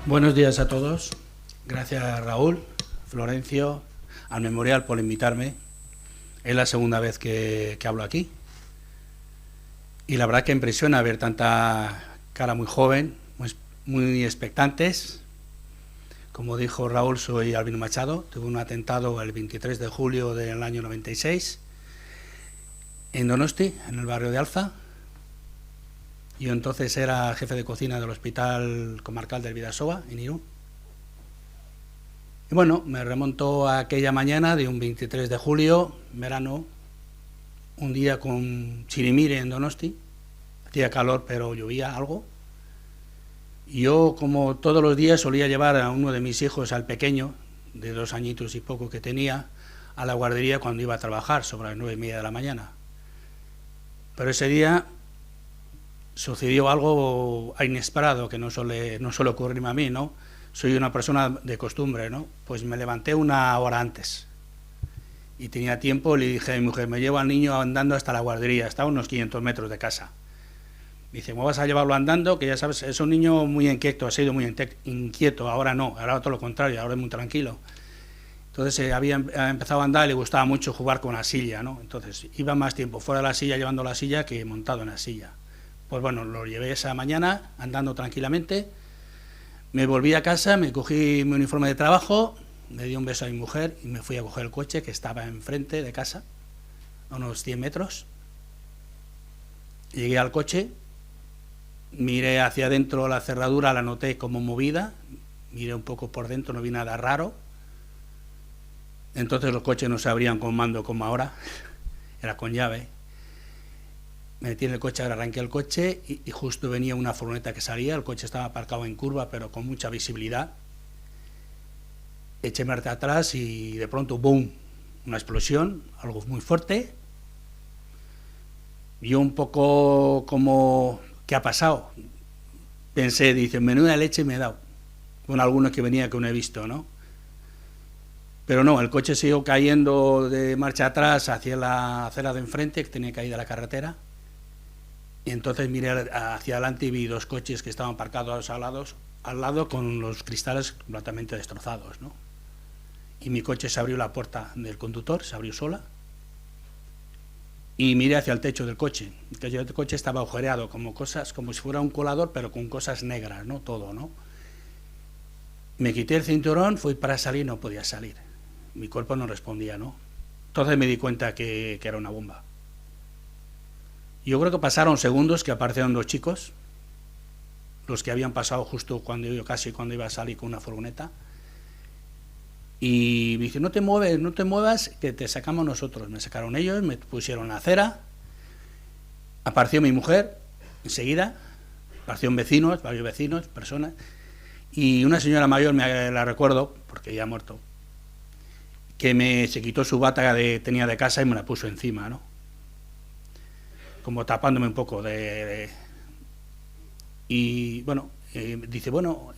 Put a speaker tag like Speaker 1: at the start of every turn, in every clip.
Speaker 1: Buenos días a todos. Gracias Raúl, Florencio, al Memorial por invitarme. Es la segunda vez que hablo aquí. Y la verdad que impresiona ver tanta cara muy joven, muy expectantes. Como dijo Raúl, soy Albino Machado. Tuve un atentado el 23 de julio del año 96 en Donosti, en el barrio de Alza. Yo entonces era jefe de cocina del Hospital Comarcal del Bidasoa, en Irún. Y bueno, me remonto a aquella mañana de un 23 de julio, verano, un día con chirimire en Donosti. Hacía calor, pero llovía algo. Y yo, como todos los días, solía llevar a uno de mis hijos, al pequeño, de 2 añitos y poco que tenía, a la guardería cuando iba a trabajar, sobre las 9:30 de la mañana. Pero ese día sucedió algo inesperado que no suele ocurrirme a mí, ¿no? Soy una persona de costumbre, ¿no? Pues me levanté 1 hora antes y tenía tiempo. Le dije a mi mujer, me llevo al niño andando hasta la guardería, está a unos 500 metros de casa. Me dice, ¿cómo vas a llevarlo andando? Que ya sabes, es un niño muy inquieto, ha sido muy inquieto, ahora no, ahora todo lo contrario, ahora es muy tranquilo. Entonces había empezado a andar y le gustaba mucho jugar con la silla, ¿no? Entonces iba más tiempo fuera de la silla, llevando la silla, que montado en la silla. Pues bueno, lo llevé esa mañana, andando tranquilamente. Me volví a casa, me cogí mi uniforme de trabajo, le di un beso a mi mujer y me fui a coger el coche que estaba enfrente de casa, a unos 100 metros. Llegué al coche, miré hacia adentro la cerradura, la noté como movida, miré un poco por dentro, no vi nada raro. Entonces los coches no se abrían con mando como ahora, era con llave. Me metí en el coche, arranqué el coche y justo venía una furgoneta que salía. El coche estaba aparcado en curva, pero con mucha visibilidad. Eché marcha atrás y de pronto, ¡boom!, una explosión, algo muy fuerte. Yo un poco como, ¿qué ha pasado? Pensé, dice, menuda leche me he dado, con algunos que venía que no he visto, ¿no? Pero no, el coche siguió cayendo de marcha atrás hacia la acera de enfrente, que tenía caída la carretera. Y entonces miré hacia adelante y vi 2 coches que estaban aparcados al lado con los cristales completamente destrozados, ¿no? Y mi coche se abrió, la puerta del conductor se abrió sola. Y miré hacia el techo del coche. El techo del coche estaba agujereado, como si fuera un colador, pero con cosas negras, ¿no? Todo, ¿no? Me quité el cinturón, fui para salir, no podía salir. Mi cuerpo no respondía, ¿no? Entonces me di cuenta que era una bomba. Yo creo que pasaron segundos que aparecieron 2 chicos, los que habían pasado justo cuando iba a salir con una furgoneta, y me dice, no te muevas, que te sacamos nosotros. Me sacaron ellos, me pusieron en la acera, apareció mi mujer, enseguida, aparecieron vecinos, varios vecinos, personas, y una señora mayor, la recuerdo, porque ya ha muerto, que se quitó su bata que tenía de casa y me la puso encima, ¿no? Como tapándome un poco y bueno, dice, bueno,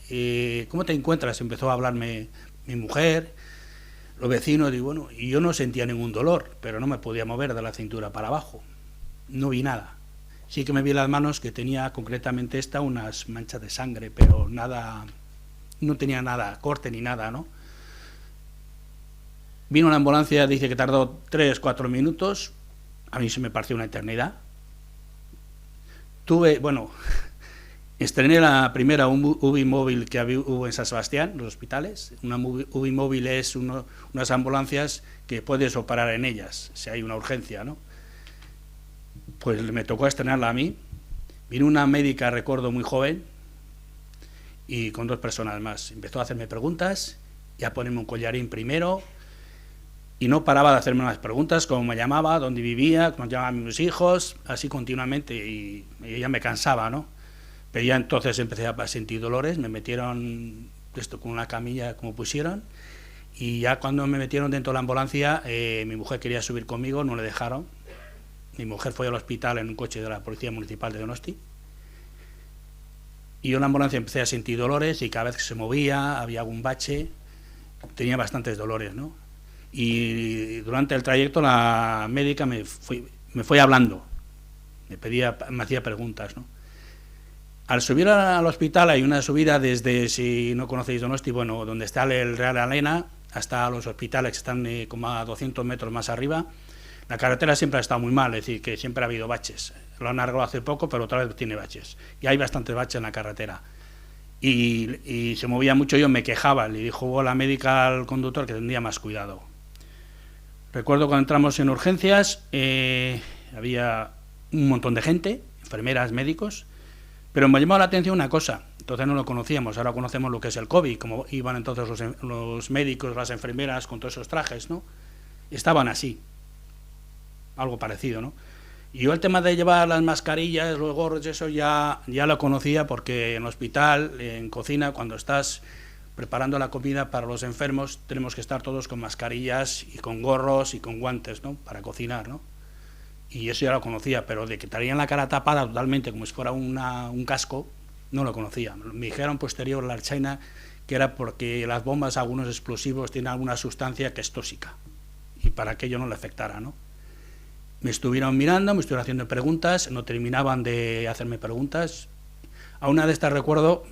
Speaker 1: ¿cómo te encuentras? Empezó a hablarme mi mujer, los vecinos, y bueno, y yo no sentía ningún dolor, pero no me podía mover de la cintura para abajo, no vi nada. Sí que me vi las manos, que tenía concretamente unas manchas de sangre, pero nada, no tenía nada, corte ni nada, ¿no? Vino una ambulancia, dice que tardó 3-4 minutos, a mí se me pareció una eternidad. Estrené la primera UBI móvil que hubo en San Sebastián, los hospitales. Una UBI móvil es unas ambulancias que puedes operar en ellas, si hay una urgencia, ¿no? Pues me tocó estrenarla a mí. Vino una médica, recuerdo, muy joven, y con 2 personas más. Empezó a hacerme preguntas y a ponerme un collarín primero, y no paraba de hacerme unas preguntas, cómo me llamaba, dónde vivía, cómo llamaban mis hijos, así continuamente, y ya me cansaba, ¿no? Pero ya entonces empecé a sentir dolores, me metieron con una camilla como pusieron, y ya cuando me metieron dentro de la ambulancia, mi mujer quería subir conmigo, no le dejaron. Mi mujer fue al hospital en un coche de la Policía Municipal de Donosti, y yo en la ambulancia empecé a sentir dolores, y cada vez que se movía, había algún bache, tenía bastantes dolores, ¿no? Y durante el trayecto la médica me fue hablando, me hacía preguntas, ¿no? Al subir al hospital hay una subida desde, si no conocéis Donosti, bueno, donde está el Real Arena, hasta los hospitales que están como a 200 metros más arriba. La carretera siempre ha estado muy mal, es decir, que siempre ha habido baches. Lo han arreglado hace poco, pero otra vez tiene baches. Y hay bastantes baches en la carretera. Y se movía mucho, yo me quejaba, le dijo la médica al conductor que tendría más cuidado. Recuerdo cuando entramos en urgencias, había un montón de gente, enfermeras, médicos, pero me llamó la atención una cosa, entonces no lo conocíamos, ahora conocemos lo que es el COVID, como iban entonces los médicos, las enfermeras con todos esos trajes, ¿no? Estaban así, algo parecido, ¿no? Y yo el tema de llevar las mascarillas, los gorros, eso ya lo conocía porque en el hospital, en cocina, cuando estás preparando la comida para los enfermos, tenemos que estar todos con mascarillas y con gorros y con guantes, ¿no? Para cocinar, ¿no? Y eso ya lo conocía, pero de que traían la cara tapada totalmente, como si fuera un casco, no lo conocía. Me dijeron posterior la China que era porque las bombas, algunos explosivos, tienen alguna sustancia que es tóxica, y para que ello no le afectara, ¿no? Me estuvieron mirando, me estuvieron haciendo preguntas, no terminaban de hacerme preguntas. A una de estas recuerdo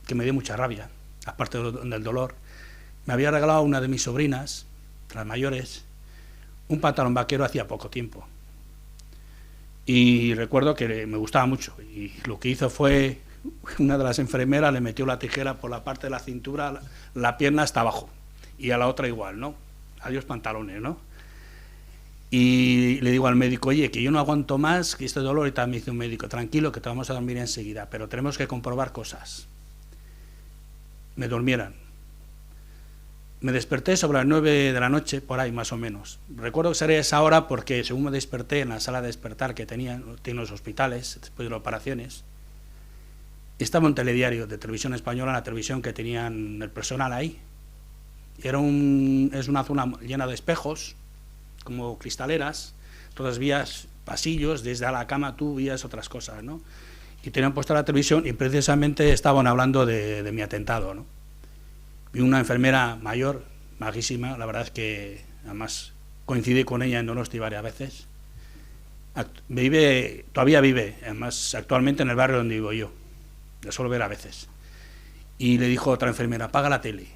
Speaker 1: que me dio mucha rabia, aparte del dolor. Me había regalado una de mis sobrinas, las mayores, un pantalón vaquero hacía poco tiempo. Y recuerdo que me gustaba mucho. Y lo que hizo fue, una de las enfermeras le metió la tijera por la parte de la cintura, la pierna hasta abajo. Y a la otra igual, ¿no? Adiós pantalones, ¿no? Y le digo al médico, oye, que yo no aguanto más, que este dolor, y tal. Me dice un médico, tranquilo, que te vamos a dormir enseguida, pero tenemos que comprobar cosas. Me durmieran. Me desperté sobre las 9 de la noche, por ahí más o menos. Recuerdo que sería esa hora porque según me desperté en la sala de despertar que tienen los hospitales, después de las operaciones, estaba un telediario de Televisión Española, la televisión que tenían el personal ahí. Es una zona llena de espejos, como cristaleras, todas vías, pasillos, desde a la cama tú vías otras cosas, ¿no? Y tenían puesta la televisión y precisamente estaban hablando de mi atentado, ¿no? Vi una enfermera mayor, majísima, la verdad es que además coincidí con ella en Donosti varias veces. Todavía vive, además actualmente en el barrio donde vivo yo, la suelo ver a veces. Y le dijo otra enfermera, apaga la tele.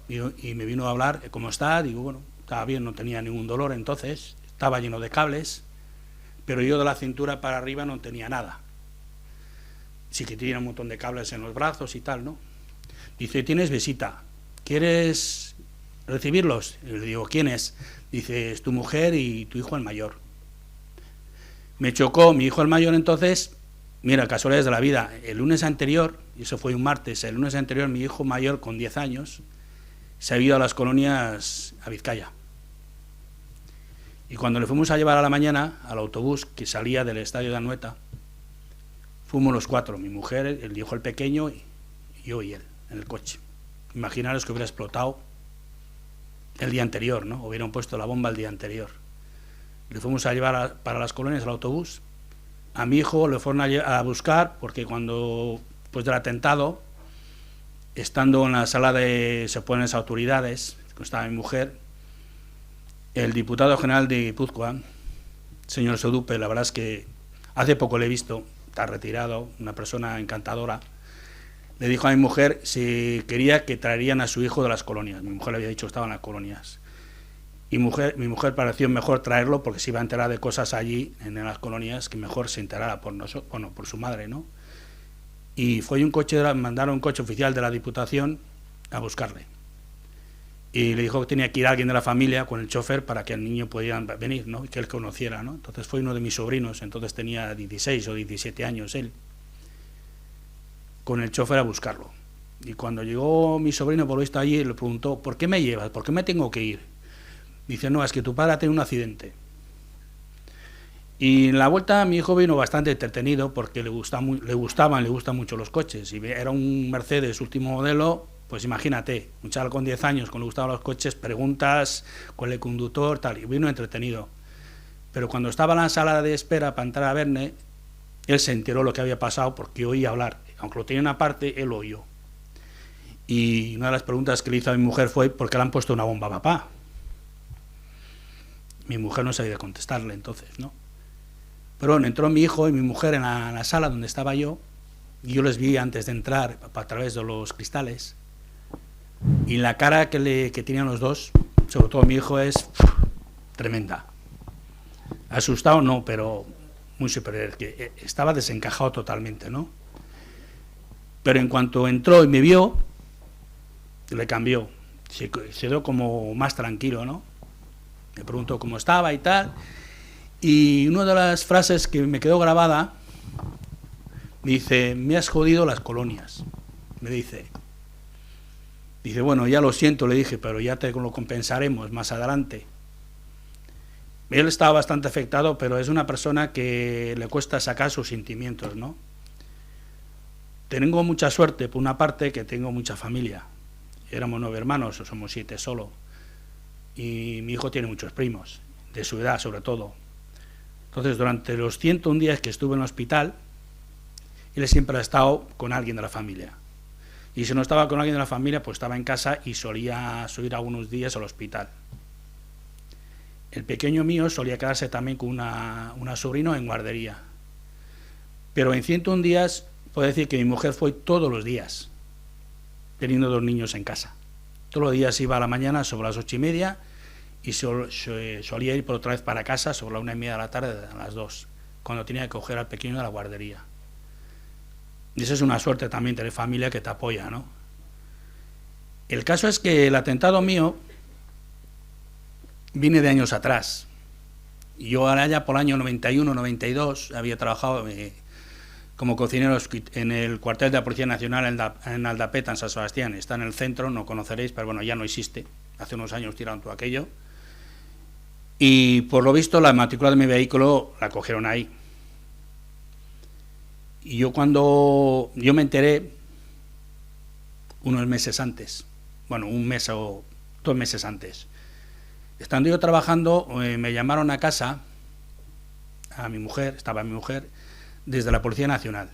Speaker 1: Y me vino a hablar, ¿cómo está? Digo, bueno, estaba bien, no tenía ningún dolor entonces, estaba lleno de cables, pero yo de la cintura para arriba no tenía nada. Sí que tenía un montón de cables en los brazos y tal, ¿no? Dice, tienes visita, ¿quieres recibirlos? Y le digo, ¿quién es? Dice, es tu mujer y tu hijo el mayor. Me chocó mi hijo el mayor entonces, mira, casualidades de la vida, el lunes anterior, y eso fue un martes, el lunes anterior mi hijo mayor con 10 años se ha ido a las colonias a Vizcaya. Y cuando le fuimos a llevar a la mañana al autobús que salía del estadio de Anoeta, fuimos los cuatro, mi mujer, el hijo el pequeño, y yo y él, en el coche. Imaginaros que hubiera explotado el día anterior, ¿no? Hubieran puesto la bomba el día anterior. Le fuimos a llevar para las colonias al autobús. A mi hijo le fueron a buscar porque cuando, pues del atentado, estando en la sala de se ponen las autoridades, que estaba mi mujer, el diputado general de Guipúzcoa, señor Sodupe, la verdad es que hace poco le he visto, está retirado, una persona encantadora, le dijo a mi mujer si quería que traerían a su hijo de las colonias. Mi mujer le había dicho que estaban en las colonias. Y mi mujer pareció mejor traerlo porque se iba a enterar de cosas allí, en las colonias, que mejor se enterara por por su madre, ¿no? Y fue mandaron un coche oficial de la Diputación a buscarle. Y le dijo que tenía que ir alguien de la familia con el chofer para que el niño pudiera venir, ¿no? Y que él conociera, ¿no? Entonces fue uno de mis sobrinos, entonces tenía 16 o 17 años él, con el chofer a buscarlo. Y cuando llegó mi sobrino, por lo visto allí, le preguntó, ¿por qué me llevas? ¿Por qué me tengo que ir? Dice, no, es que tu padre ha tenido un accidente. Y en la vuelta mi hijo vino bastante entretenido porque le gustan mucho los coches. Y era un Mercedes último modelo, pues imagínate, un chaval con 10 años, con le gustaban los coches, preguntas con el conductor, tal, y vino entretenido. Pero cuando estaba en la sala de espera para entrar a verme, él se enteró lo que había pasado porque oía hablar. Aunque lo tenía aparte, él lo oyó. Y una de las preguntas que le hizo a mi mujer fue, ¿por qué le han puesto una bomba a papá? Mi mujer no sabía contestarle entonces, ¿no? Pero bueno, entró mi hijo y mi mujer en la sala donde estaba yo y yo les vi antes de entrar a través de los cristales, y la cara que tenían los dos, sobre todo mi hijo, es tremenda. Asustado no, pero muy superior, que estaba desencajado totalmente, ¿no? Pero en cuanto entró y me vio, le cambió, se quedó como más tranquilo, ¿no? Me preguntó cómo estaba y tal, y una de las frases que me quedó grabada, me dice, me has jodido las colonias, me dice, bueno, ya lo siento, le dije, pero ya te lo compensaremos más adelante. Él estaba bastante afectado, pero es una persona que le cuesta sacar sus sentimientos, ¿no? Tengo mucha suerte, por una parte, que tengo mucha familia. Éramos 9 hermanos, o somos 7 solo. Y mi hijo tiene muchos primos, de su edad sobre todo. Entonces, durante los 101 días que estuve en el hospital, él siempre ha estado con alguien de la familia. Y si no estaba con alguien de la familia, pues estaba en casa y solía subir algunos días al hospital. El pequeño mío solía quedarse también con una sobrina en guardería. Pero en 101 días, puedo decir que mi mujer fue todos los días, teniendo 2 niños en casa. Todos los días iba a la mañana sobre las 8:30 y solía ir por otra vez para casa sobre las 1:30 de la tarde, a las 2, cuando tenía que coger al pequeño de la guardería. Y eso es una suerte también, tener familia que te apoya, ¿no? El caso es que el atentado mío viene de años atrás. Yo ahora ya por el año 91, 92 había trabajado como cocinero en el cuartel de la Policía Nacional en Aldapeta, en San Sebastián. Está en el centro, no conoceréis, pero bueno, ya no existe. Hace unos años tiraron todo aquello. Y por lo visto la matrícula de mi vehículo la cogieron ahí. Y yo me enteré unos meses antes, bueno, un mes o 2 meses antes. Estando yo trabajando, me llamaron a casa, estaba mi mujer, desde la Policía Nacional,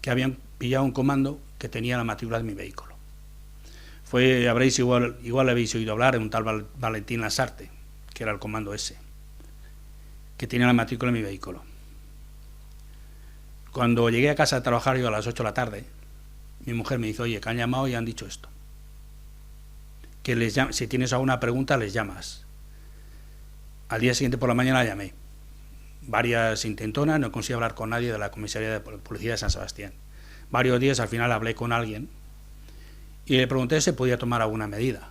Speaker 1: que habían pillado un comando que tenía la matrícula de mi vehículo. Igual habéis oído hablar de un tal Valentín Lasarte, que era el comando ese, que tenía la matrícula de mi vehículo. Cuando llegué a casa a trabajar yo a las 8 de la tarde, mi mujer me dice, oye, que han llamado y han dicho esto. Que si tienes alguna pregunta, les llamas. Al día siguiente por la mañana llamé. Varias intentonas, no conseguí hablar con nadie de la comisaría de policía de San Sebastián. Varios días al final hablé con alguien y le pregunté si podía tomar alguna medida.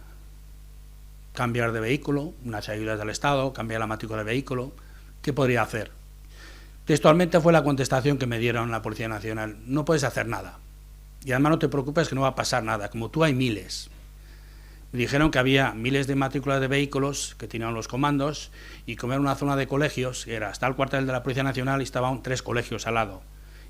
Speaker 1: Cambiar de vehículo, unas ayudas del Estado, cambiar la matrícula del vehículo, ¿qué podría hacer? Textualmente fue la contestación que me dieron la Policía Nacional. No puedes hacer nada. Y además no te preocupes que no va a pasar nada. Como tú hay miles. Me dijeron que había miles de matrículas de vehículos que tenían los comandos y como era una zona de colegios, hasta el cuartel de la Policía Nacional y estaban 3 colegios al lado.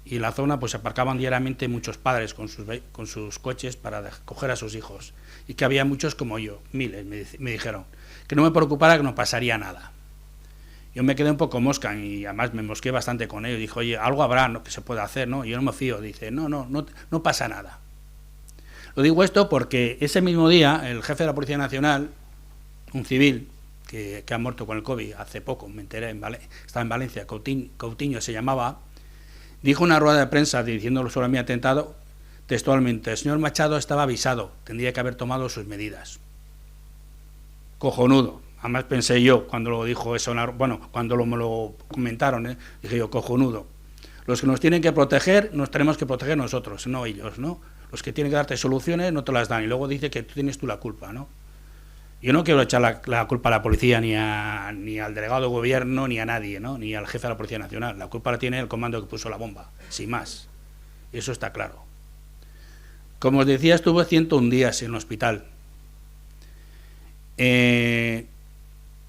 Speaker 1: Y en la zona pues se aparcaban diariamente muchos padres con sus coches para coger a sus hijos. Y que había muchos como yo, miles, me dijeron. Que no me preocupara, que no pasaría nada. Yo me quedé un poco mosca y además me mosqué bastante con ellos. Dije, oye, algo habrá, ¿no?, que se pueda hacer, ¿no? Y yo no me fío. Dice, no pasa nada. Lo digo esto porque ese mismo día el jefe de la Policía Nacional, un civil que ha muerto con el COVID hace poco, me enteré, estaba en Valencia, Coutinho se llamaba, dijo en una rueda de prensa diciéndolo sobre mi atentado, textualmente, el señor Machado estaba avisado, tendría que haber tomado sus medidas. Cojonudo. Además pensé yo, cuando lo dijo eso, cuando me lo comentaron, dije yo, cojonudo. Los que nos tienen que proteger, nos tenemos que proteger nosotros, no ellos, ¿no? Los que tienen que darte soluciones no te las dan y luego dice que tú tienes tú la culpa, ¿no? Yo no quiero echar la culpa a la policía ni al delegado de gobierno ni a nadie, ¿no? Ni al jefe de la Policía Nacional. La culpa la tiene el comando que puso la bomba, sin más. Eso está claro. Como os decía, estuve 101 días en el hospital.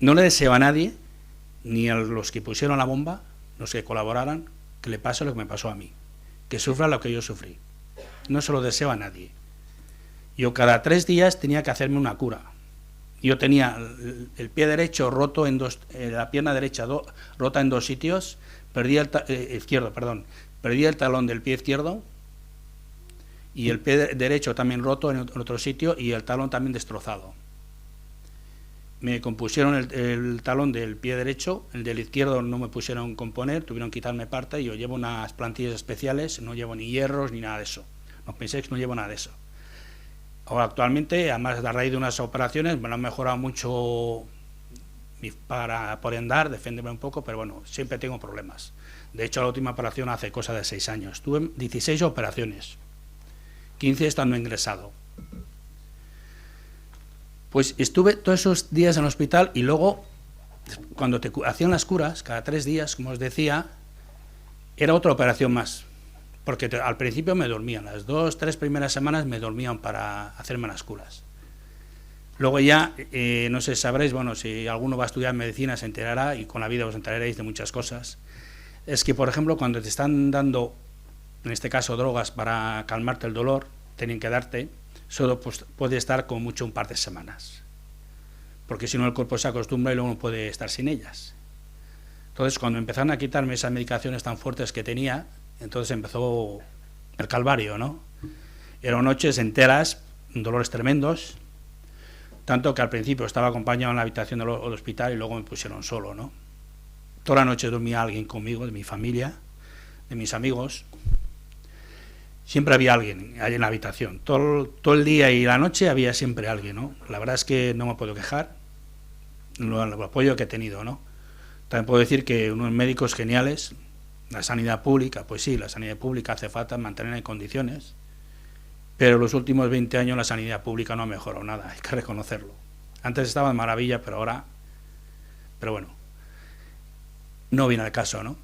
Speaker 1: No le deseo a nadie, ni a los que pusieron la bomba, los que colaboraran, que le pase lo que me pasó a mí, que sufra lo que yo sufrí. No se lo deseo a nadie. Yo cada 3 días tenía que hacerme una cura. Yo tenía el pie derecho roto en 2, la pierna derecha rota en 2 sitios, perdí el talón del pie izquierdo y el pie derecho también roto en otro sitio y el talón también destrozado. me compusieron el talón del pie derecho, el del izquierdo no me pusieron componer, tuvieron que quitarme parte, y yo llevo unas plantillas especiales, no llevo ni hierros ni nada de eso. No penséis que no llevo nada de eso. Ahora actualmente, además a raíz de unas operaciones, me lo han mejorado mucho para poder andar, defenderme un poco, pero bueno, siempre tengo problemas. De hecho, la última operación hace cosa de 6 años. Tuve 16 operaciones, 15 estando ingresado. Pues estuve todos esos días en el hospital y luego, cuando te hacían las curas, cada 3 días, como os decía, era otra operación más. Porque al principio me dormían, las 2, 3 primeras semanas me dormían para hacerme las curas. Luego ya, no sé, sabréis, bueno, si alguno va a estudiar medicina se enterará, y con la vida os enteraréis de muchas cosas. Es que, por ejemplo, cuando te están dando, en este caso, drogas para calmarte el dolor, tienen que darte, solo pues, puede estar con mucho un par de semanas. Porque si no el cuerpo se acostumbra y luego no puede estar sin ellas. Entonces, cuando empezaron a quitarme esas medicaciones tan fuertes que tenía, entonces empezó el calvario, ¿no? Eran noches enteras, dolores tremendos, tanto que al principio estaba acompañado en la habitación del hospital y luego me pusieron solo, ¿no? Toda la noche dormía alguien conmigo, de mi familia, de mis amigos. Siempre había alguien ahí en la habitación. Todo el día y la noche había siempre alguien, ¿no? La verdad es que no me puedo quejar, el apoyo que he tenido, ¿no? También puedo decir que unos médicos geniales, la sanidad pública, pues sí, la sanidad pública hace falta mantener en condiciones, pero los últimos 20 años la sanidad pública no ha mejorado nada, hay que reconocerlo. Antes estaba de maravilla, pero ahora, pero bueno, no viene al caso, ¿no?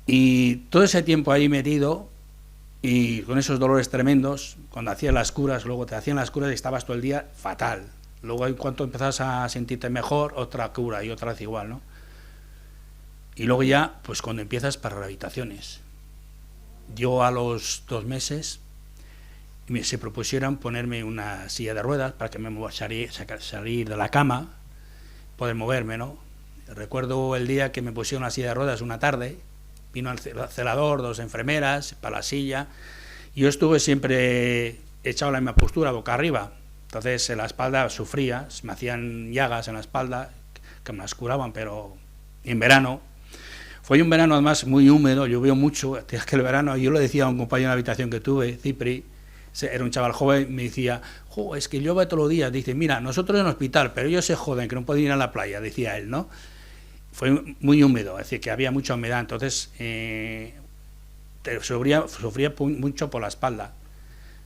Speaker 1: Y todo ese tiempo ahí metido, y con esos dolores tremendos, cuando hacías las curas, luego te hacían las curas y estabas todo el día fatal. Luego en cuanto empezabas a sentirte mejor, otra cura y otra vez igual, ¿no? Y luego ya, pues cuando empiezas para rehabilitaciones. Yo a los 2 meses se propusieron ponerme una silla de ruedas para que me salir de la cama, poder moverme, ¿no? Recuerdo el día que me pusieron la silla de ruedas una tarde, vino el celador, 2 enfermeras para la silla, y yo estuve siempre echado en la misma postura, boca arriba. Entonces en la espalda sufría, me hacían llagas en la espalda que me las curaban, pero en verano. Fue un verano además muy húmedo, llovió mucho, aquel verano. Yo le decía a un compañero de habitación que tuve, Cipri, era un chaval joven, me decía, es que llueve todos los días. Dice, mira, nosotros en el hospital, pero ellos se joden, que no pueden ir a la playa, decía él, ¿no? Fue muy húmedo, es decir, que había mucha humedad, entonces sufría mucho por la espalda.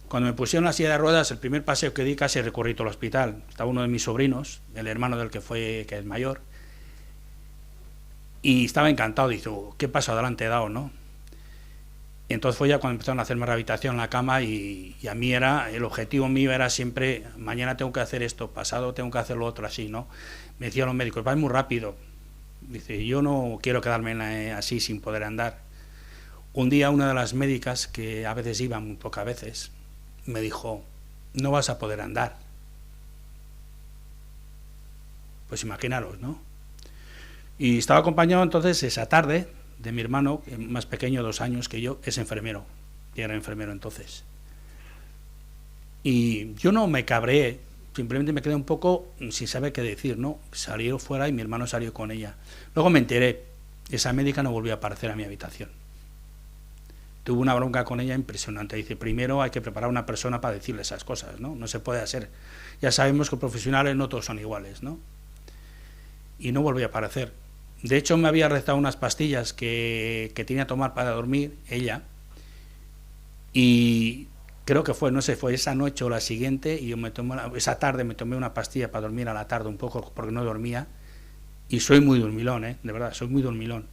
Speaker 1: Cuando me pusieron la silla de ruedas, el primer paseo que di casi recorrí todo el hospital. Estaba uno de mis sobrinos, el hermano del que es mayor, y estaba encantado, dice, ¿qué paso adelante he dado, no? Y entonces fue ya cuando empezaron a hacerme rehabilitación en la cama, y a mí el objetivo mío era siempre, mañana tengo que hacer esto, pasado tengo que hacer lo otro, así, ¿no? Me decían los médicos, va muy rápido. Dice, yo no quiero quedarme así sin poder andar. Un día una de las médicas, que a veces iba muy pocas veces, me dijo, no vas a poder andar. Pues imaginaros, ¿no? Y estaba acompañado entonces esa tarde de mi hermano, más pequeño, 2 años que yo, es enfermero, y era enfermero entonces. Y yo no me cabreé, simplemente me quedé un poco sin saber qué decir, ¿no? Salieron fuera y mi hermano salió con ella. Luego me enteré, esa médica no volvió a aparecer a mi habitación. Tuve una bronca con ella impresionante. Dice, primero hay que preparar a una persona para decirle esas cosas, ¿no? No se puede hacer. Ya sabemos que los profesionales no todos son iguales, ¿no? Y no volvió a aparecer. De hecho, me había recetado unas pastillas que tenía que tomar para dormir, ella, y creo que fue esa noche o la siguiente, y yo esa tarde me tomé una pastilla para dormir a la tarde un poco, porque no dormía, y soy muy dormilón, de verdad, soy muy dormilón.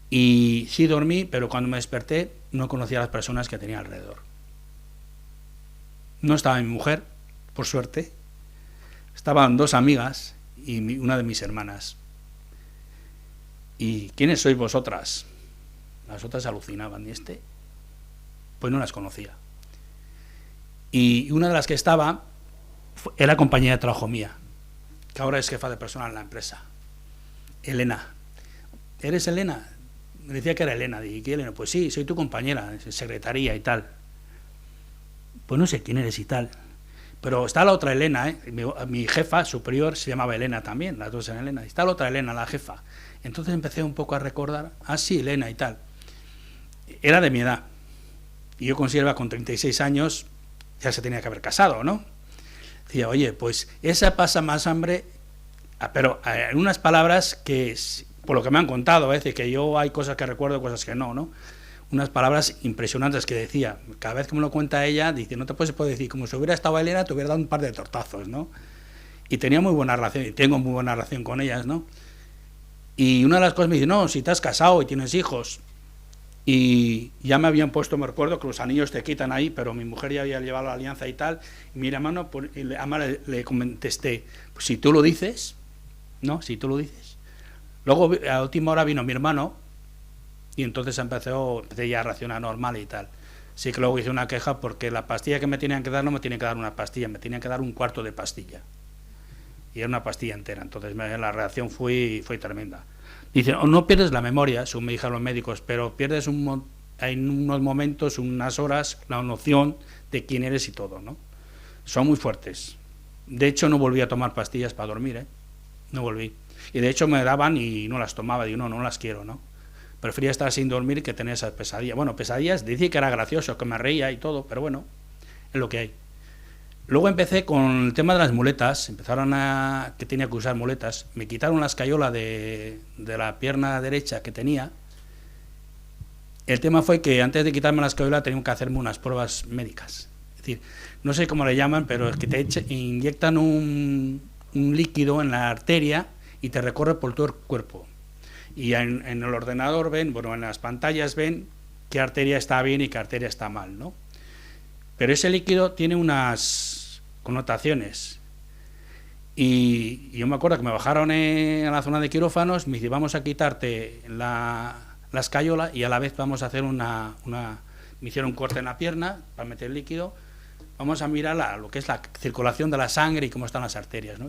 Speaker 1: Y sí dormí, pero cuando me desperté no conocía a las personas que tenía alrededor. No estaba mi mujer, por suerte, estaban 2 amigas y una de mis hermanas. ¿Y quiénes sois vosotras? Las otras alucinaban, y pues no las conocía. Y una de las que estaba era compañera de trabajo mía, que ahora es jefa de personal en la empresa, Elena. ¿Eres Elena? Me decía que era Elena. Dije, ¿qué Elena? Pues sí, soy tu compañera, secretaría y tal. Pues no sé quién eres y tal. Pero está la otra Elena, ¿eh? Mi jefa superior se llamaba Elena también, las dos eran Elena. Está la otra Elena, la jefa. Entonces empecé un poco a recordar, sí, Elena y tal. Era de mi edad. Y yo consideraba con 36 años ya se tenía que haber casado, ¿no? Decía, oye, pues esa pasa más hambre, pero en unas palabras que, por lo que me han contado, a veces que yo hay cosas que recuerdo, cosas que no, ¿no? Unas palabras impresionantes que decía. Cada vez que me lo cuenta ella, dice, no te puedes decir, como si hubiera estado Elena, te hubiera dado un par de tortazos, ¿no? Y tenía muy buena relación, y tengo muy buena relación con ellas, ¿no? Y una de las cosas me dice, no, si te has casado y tienes hijos, y ya me habían puesto, me recuerdo, que los anillos te quitan ahí, pero mi mujer ya había llevado la alianza y tal, y mi hermano, le contesté, pues si tú lo dices, ¿no? Si tú lo dices. Luego, a última hora vino mi hermano, y entonces empecé ya a racionar normal y tal. Sí que luego hice una queja porque la pastilla que me tenían que dar no me tienen que dar una pastilla, me tenían que dar un cuarto de pastilla. Y era una pastilla entera, entonces la reacción fue tremenda. Dicen, no pierdes la memoria, según me dijeron los médicos, pero pierdes en unos momentos, unas horas, la noción de quién eres y todo, ¿no? Son muy fuertes. De hecho, no volví a tomar pastillas para dormir, ¿eh? No volví. Y de hecho me daban y no las tomaba, digo, no las quiero, ¿no? Prefería estar sin dormir que tener esas pesadillas. Bueno, pesadillas, dice que era gracioso, que me reía y todo, pero bueno, es lo que hay. Luego empecé con el tema de las muletas, que tenía que usar muletas, me quitaron la escayola de la pierna derecha que tenía. El tema fue que antes de quitarme la escayola tenían que hacerme unas pruebas médicas. Es decir, no sé cómo le llaman, pero es que te inyectan un líquido en la arteria y te recorre por todo el cuerpo. Y en el ordenador ven, bueno, en las pantallas ven qué arteria está bien y qué arteria está mal, ¿no? Pero ese líquido tiene unas connotaciones. Y yo me acuerdo que me bajaron a la zona de quirófanos, me dice, vamos a quitarte la escayola y a la vez vamos a hacer me hicieron un corte en la pierna para meter el líquido, vamos a mirar lo que es la circulación de la sangre y cómo están las arterias, ¿no?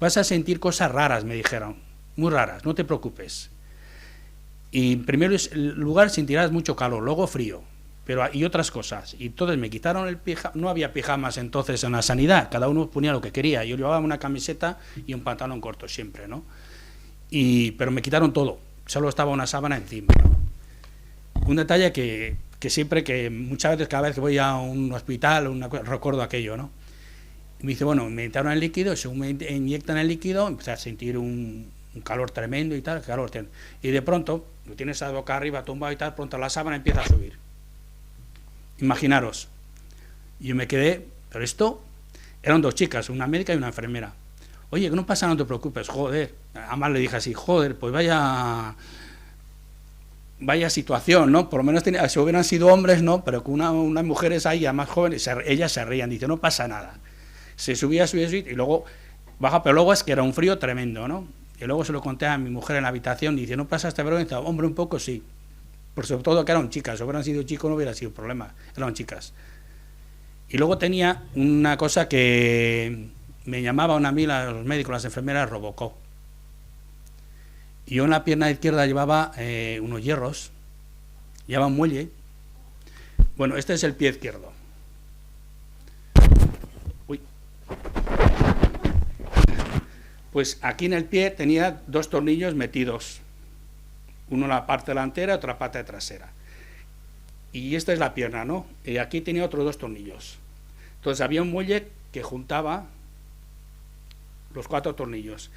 Speaker 1: Vas a sentir cosas raras, me dijeron, muy raras, no te preocupes. Y en primer lugar sentirás mucho calor, luego frío, y otras cosas. Y entonces me quitaron el pijama, no había pijamas entonces en la sanidad, cada uno ponía lo que quería. Yo llevaba una camiseta y un pantalón corto siempre, ¿no? Pero me quitaron todo, solo estaba una sábana encima, ¿no? Un detalle que siempre, muchas veces, cada vez que voy a un hospital, recuerdo aquello, ¿no? Y me dice, bueno, me inyectaron el líquido, según me inyectan el líquido, empecé a sentir un calor tremendo y tal, y de pronto, lo tienes a boca arriba tumbado y tal, pronto la sábana empieza a subir. Imaginaros, yo me quedé, pero esto, eran dos chicas, una médica y una enfermera. Oye, que no pasa, no te preocupes, joder. Además le dije así, joder, pues vaya situación, ¿no? Por lo menos si hubieran sido hombres, ¿no? Pero con unas mujeres ahí, más jóvenes, ellas se reían, dice, no pasa nada. Se subía, y luego baja, pero luego es que era un frío tremendo, ¿no? Y luego se lo conté a mi mujer en la habitación, dice, ¿no pasaste vergüenza? Hombre, un poco sí. Por sobre todo que eran chicas, si hubieran sido chicos no hubiera sido problema, eran chicas. Y luego tenía una cosa que me llamaban a mí los médicos, las enfermeras, Robocop. Y yo en la pierna izquierda llevaba unos hierros, llevaba un muelle. Bueno, este es el pie izquierdo. Uy. Pues aquí en el pie tenía dos tornillos metidos. Uno en la parte delantera, otra parte trasera. Y esta es la pierna, ¿no? Y aquí tenía otros dos tornillos. Entonces había un muelle que juntaba los 4 tornillos.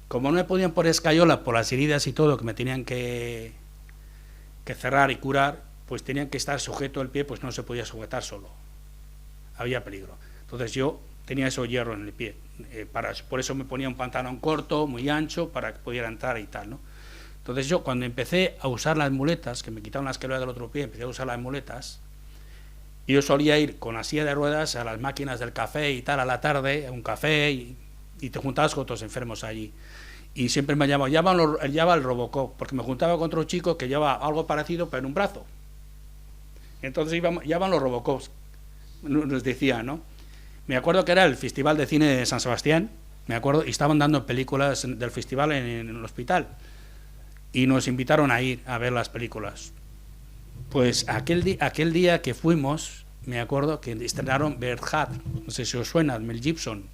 Speaker 1: Como no me podían poner escayola por las heridas y todo, que me tenían que cerrar y curar, pues tenían que estar sujeto el pie, pues no se podía sujetar solo. Había peligro. Entonces yo tenía esos hierros en el pie. Por eso me ponía un pantalón corto, muy ancho, para que pudiera entrar y tal, ¿no? Entonces yo cuando empecé a usar las muletas, que me quitaron la escayola del otro pie, empecé a usar las muletas, y yo solía ir con la silla de ruedas a las máquinas del café y tal, a la tarde, a un café, y te juntabas con otros enfermos allí. Y siempre me llamaban, llevaba el Robocop, porque me juntaba con otro chico que llevaba algo parecido, pero en un brazo. Entonces llevaban los Robocops, nos decían, ¿no? Me acuerdo que era el Festival de Cine de San Sebastián, me acuerdo, y estaban dando películas del festival en el hospital. Y nos invitaron a ir a ver las películas. Pues aquel día que fuimos, me acuerdo que estrenaron Bernhard, no sé si os suena, Mel Gibson.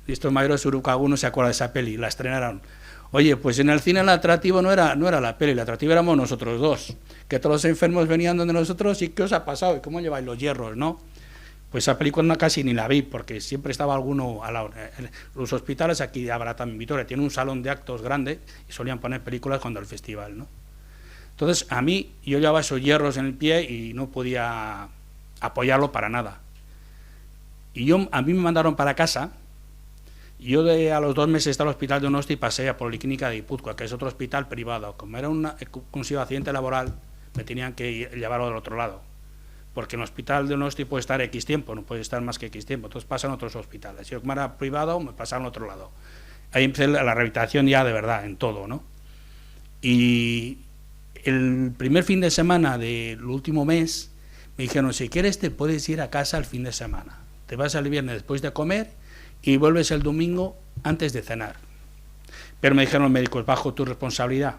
Speaker 1: Y estos mayores urucagú no se acuerdan de esa peli, la estrenaron. Oye, pues en el cine el atractivo no era la peli, el atractivo éramos nosotros dos, que todos los enfermos venían donde nosotros y ¿qué os ha pasado? ¿Y cómo lleváis los hierros, no? Pues esa película no, casi ni la vi, porque siempre estaba alguno a la hora. Los hospitales aquí, habrá también Vitoria, tiene un salón de actos grande y solían poner películas cuando el festival, ¿no? Entonces, a mí, yo llevaba esos hierros en el pie y no podía apoyarlo para nada. Y a mí me mandaron para casa. Yo a los 2 meses estaba en el hospital de Donosti y pasé a Policlínica de Guipúzcoa, que es otro hospital privado. Como era un consigo accidente laboral, me tenían que llevarlo del otro lado. Porque en el hospital de Donosti puede estar X tiempo, no puede estar más que X tiempo. Entonces pasan a otros hospitales. Yo como era privado, me pasaron al otro lado. Ahí empecé la rehabilitación ya de verdad, en todo, ¿no? Y el primer fin de semana del último mes, me dijeron, si quieres te puedes ir a casa el fin de semana. Te vas el viernes después de comer y vuelves el domingo antes de cenar. Pero me dijeron los médicos, bajo tu responsabilidad,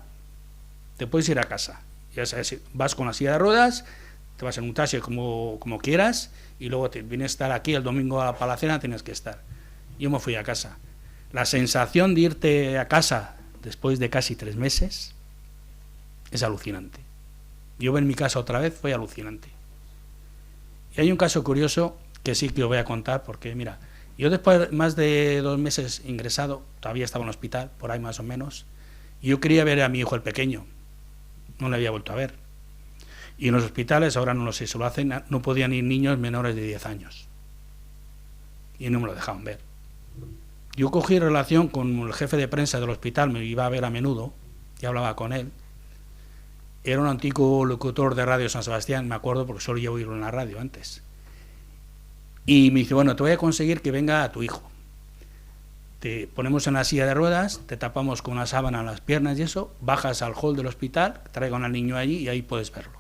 Speaker 1: te puedes ir a casa. Ya sabes, vas con la silla de ruedas, te vas en un taxi como quieras y luego te vienes a estar aquí el domingo para la cena, tienes que estar. Yo me fui a casa. La sensación de irte a casa después de casi 3 meses es alucinante. Yo ver mi casa otra vez fue alucinante. Y hay un caso curioso que sí que os voy a contar, porque mira, yo después más de 2 meses ingresado, todavía estaba en el hospital, por ahí más o menos, y yo quería ver a mi hijo el pequeño, no le había vuelto a ver. Y en los hospitales, ahora no lo sé, se lo hacen, no podían ir niños menores de 10 años. Y no me lo dejaban ver. Yo cogí relación con el jefe de prensa del hospital, me iba a ver a menudo, y hablaba con él. Era un antiguo locutor de Radio San Sebastián, me acuerdo, porque solo yo oírlo en la radio antes. Y me dice, bueno, te voy a conseguir que venga a tu hijo. Te ponemos en la silla de ruedas, te tapamos con una sábana las piernas y eso, bajas al hall del hospital, traigan al niño allí y ahí puedes verlo.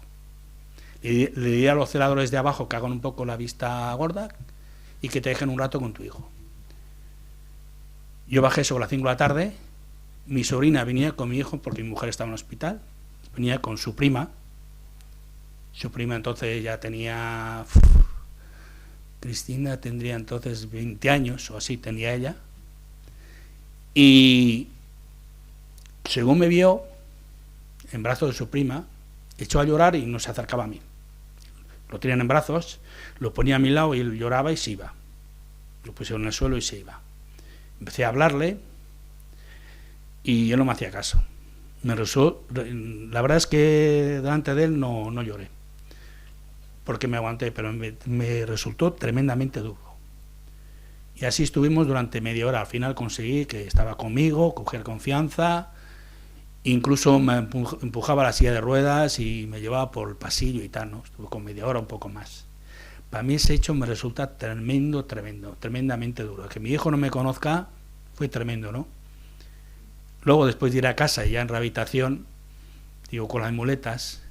Speaker 1: Le diré a los celadores de abajo que hagan un poco la vista gorda y que te dejen un rato con tu hijo. Yo bajé sobre las 5 de la tarde, mi sobrina venía con mi hijo porque mi mujer estaba en el hospital, venía con su prima entonces ya tenía... Cristina tendría entonces 20 años o así, tendría ella. Y según me vio, en brazos de su prima, echó a llorar y no se acercaba a mí. Lo tenían en brazos, lo ponía a mi lado y él lloraba y se iba. Lo pusieron en el suelo y se iba. Empecé a hablarle y él no me hacía caso. La verdad es que delante de él no lloré, porque me aguanté, pero me resultó tremendamente duro. Y así estuvimos durante media hora. Al final conseguí que estaba conmigo, coger confianza, incluso me empujaba a la silla de ruedas y me llevaba por el pasillo y tal, ¿no? Estuve con media hora, un poco más. Para mí ese hecho me resulta tremendamente duro. Que mi hijo no me conozca fue tremendo, ¿no? Luego, después de ir a casa y ya en rehabilitación, digo, con las muletas,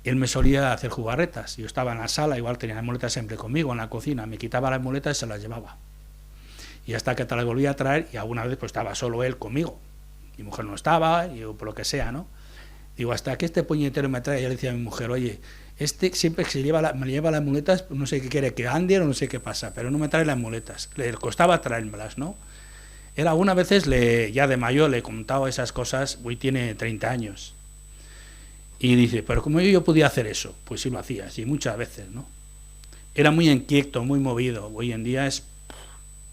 Speaker 1: él me solía hacer jugarretas. Yo estaba en la sala, igual tenía las muletas siempre conmigo, en la cocina, me quitaba las muletas y se las llevaba. Y hasta que te las volvía a traer, y alguna vez pues estaba solo él conmigo. Mi mujer no estaba, yo por lo que sea, ¿no? Digo, hasta que este puñetero me trae, y yo le decía a mi mujer, oye, siempre que me lleva las muletas, no sé qué quiere que ande o no sé qué pasa, pero no me trae las muletas. Le costaba traérmelas, ¿no? Él algunas veces, ya de mayor, le he contado esas cosas, hoy tiene 30 años. Y dice, pero ¿cómo yo podía hacer eso? Pues sí lo hacía, sí, muchas veces, ¿no? Era muy inquieto, muy movido. Hoy en día es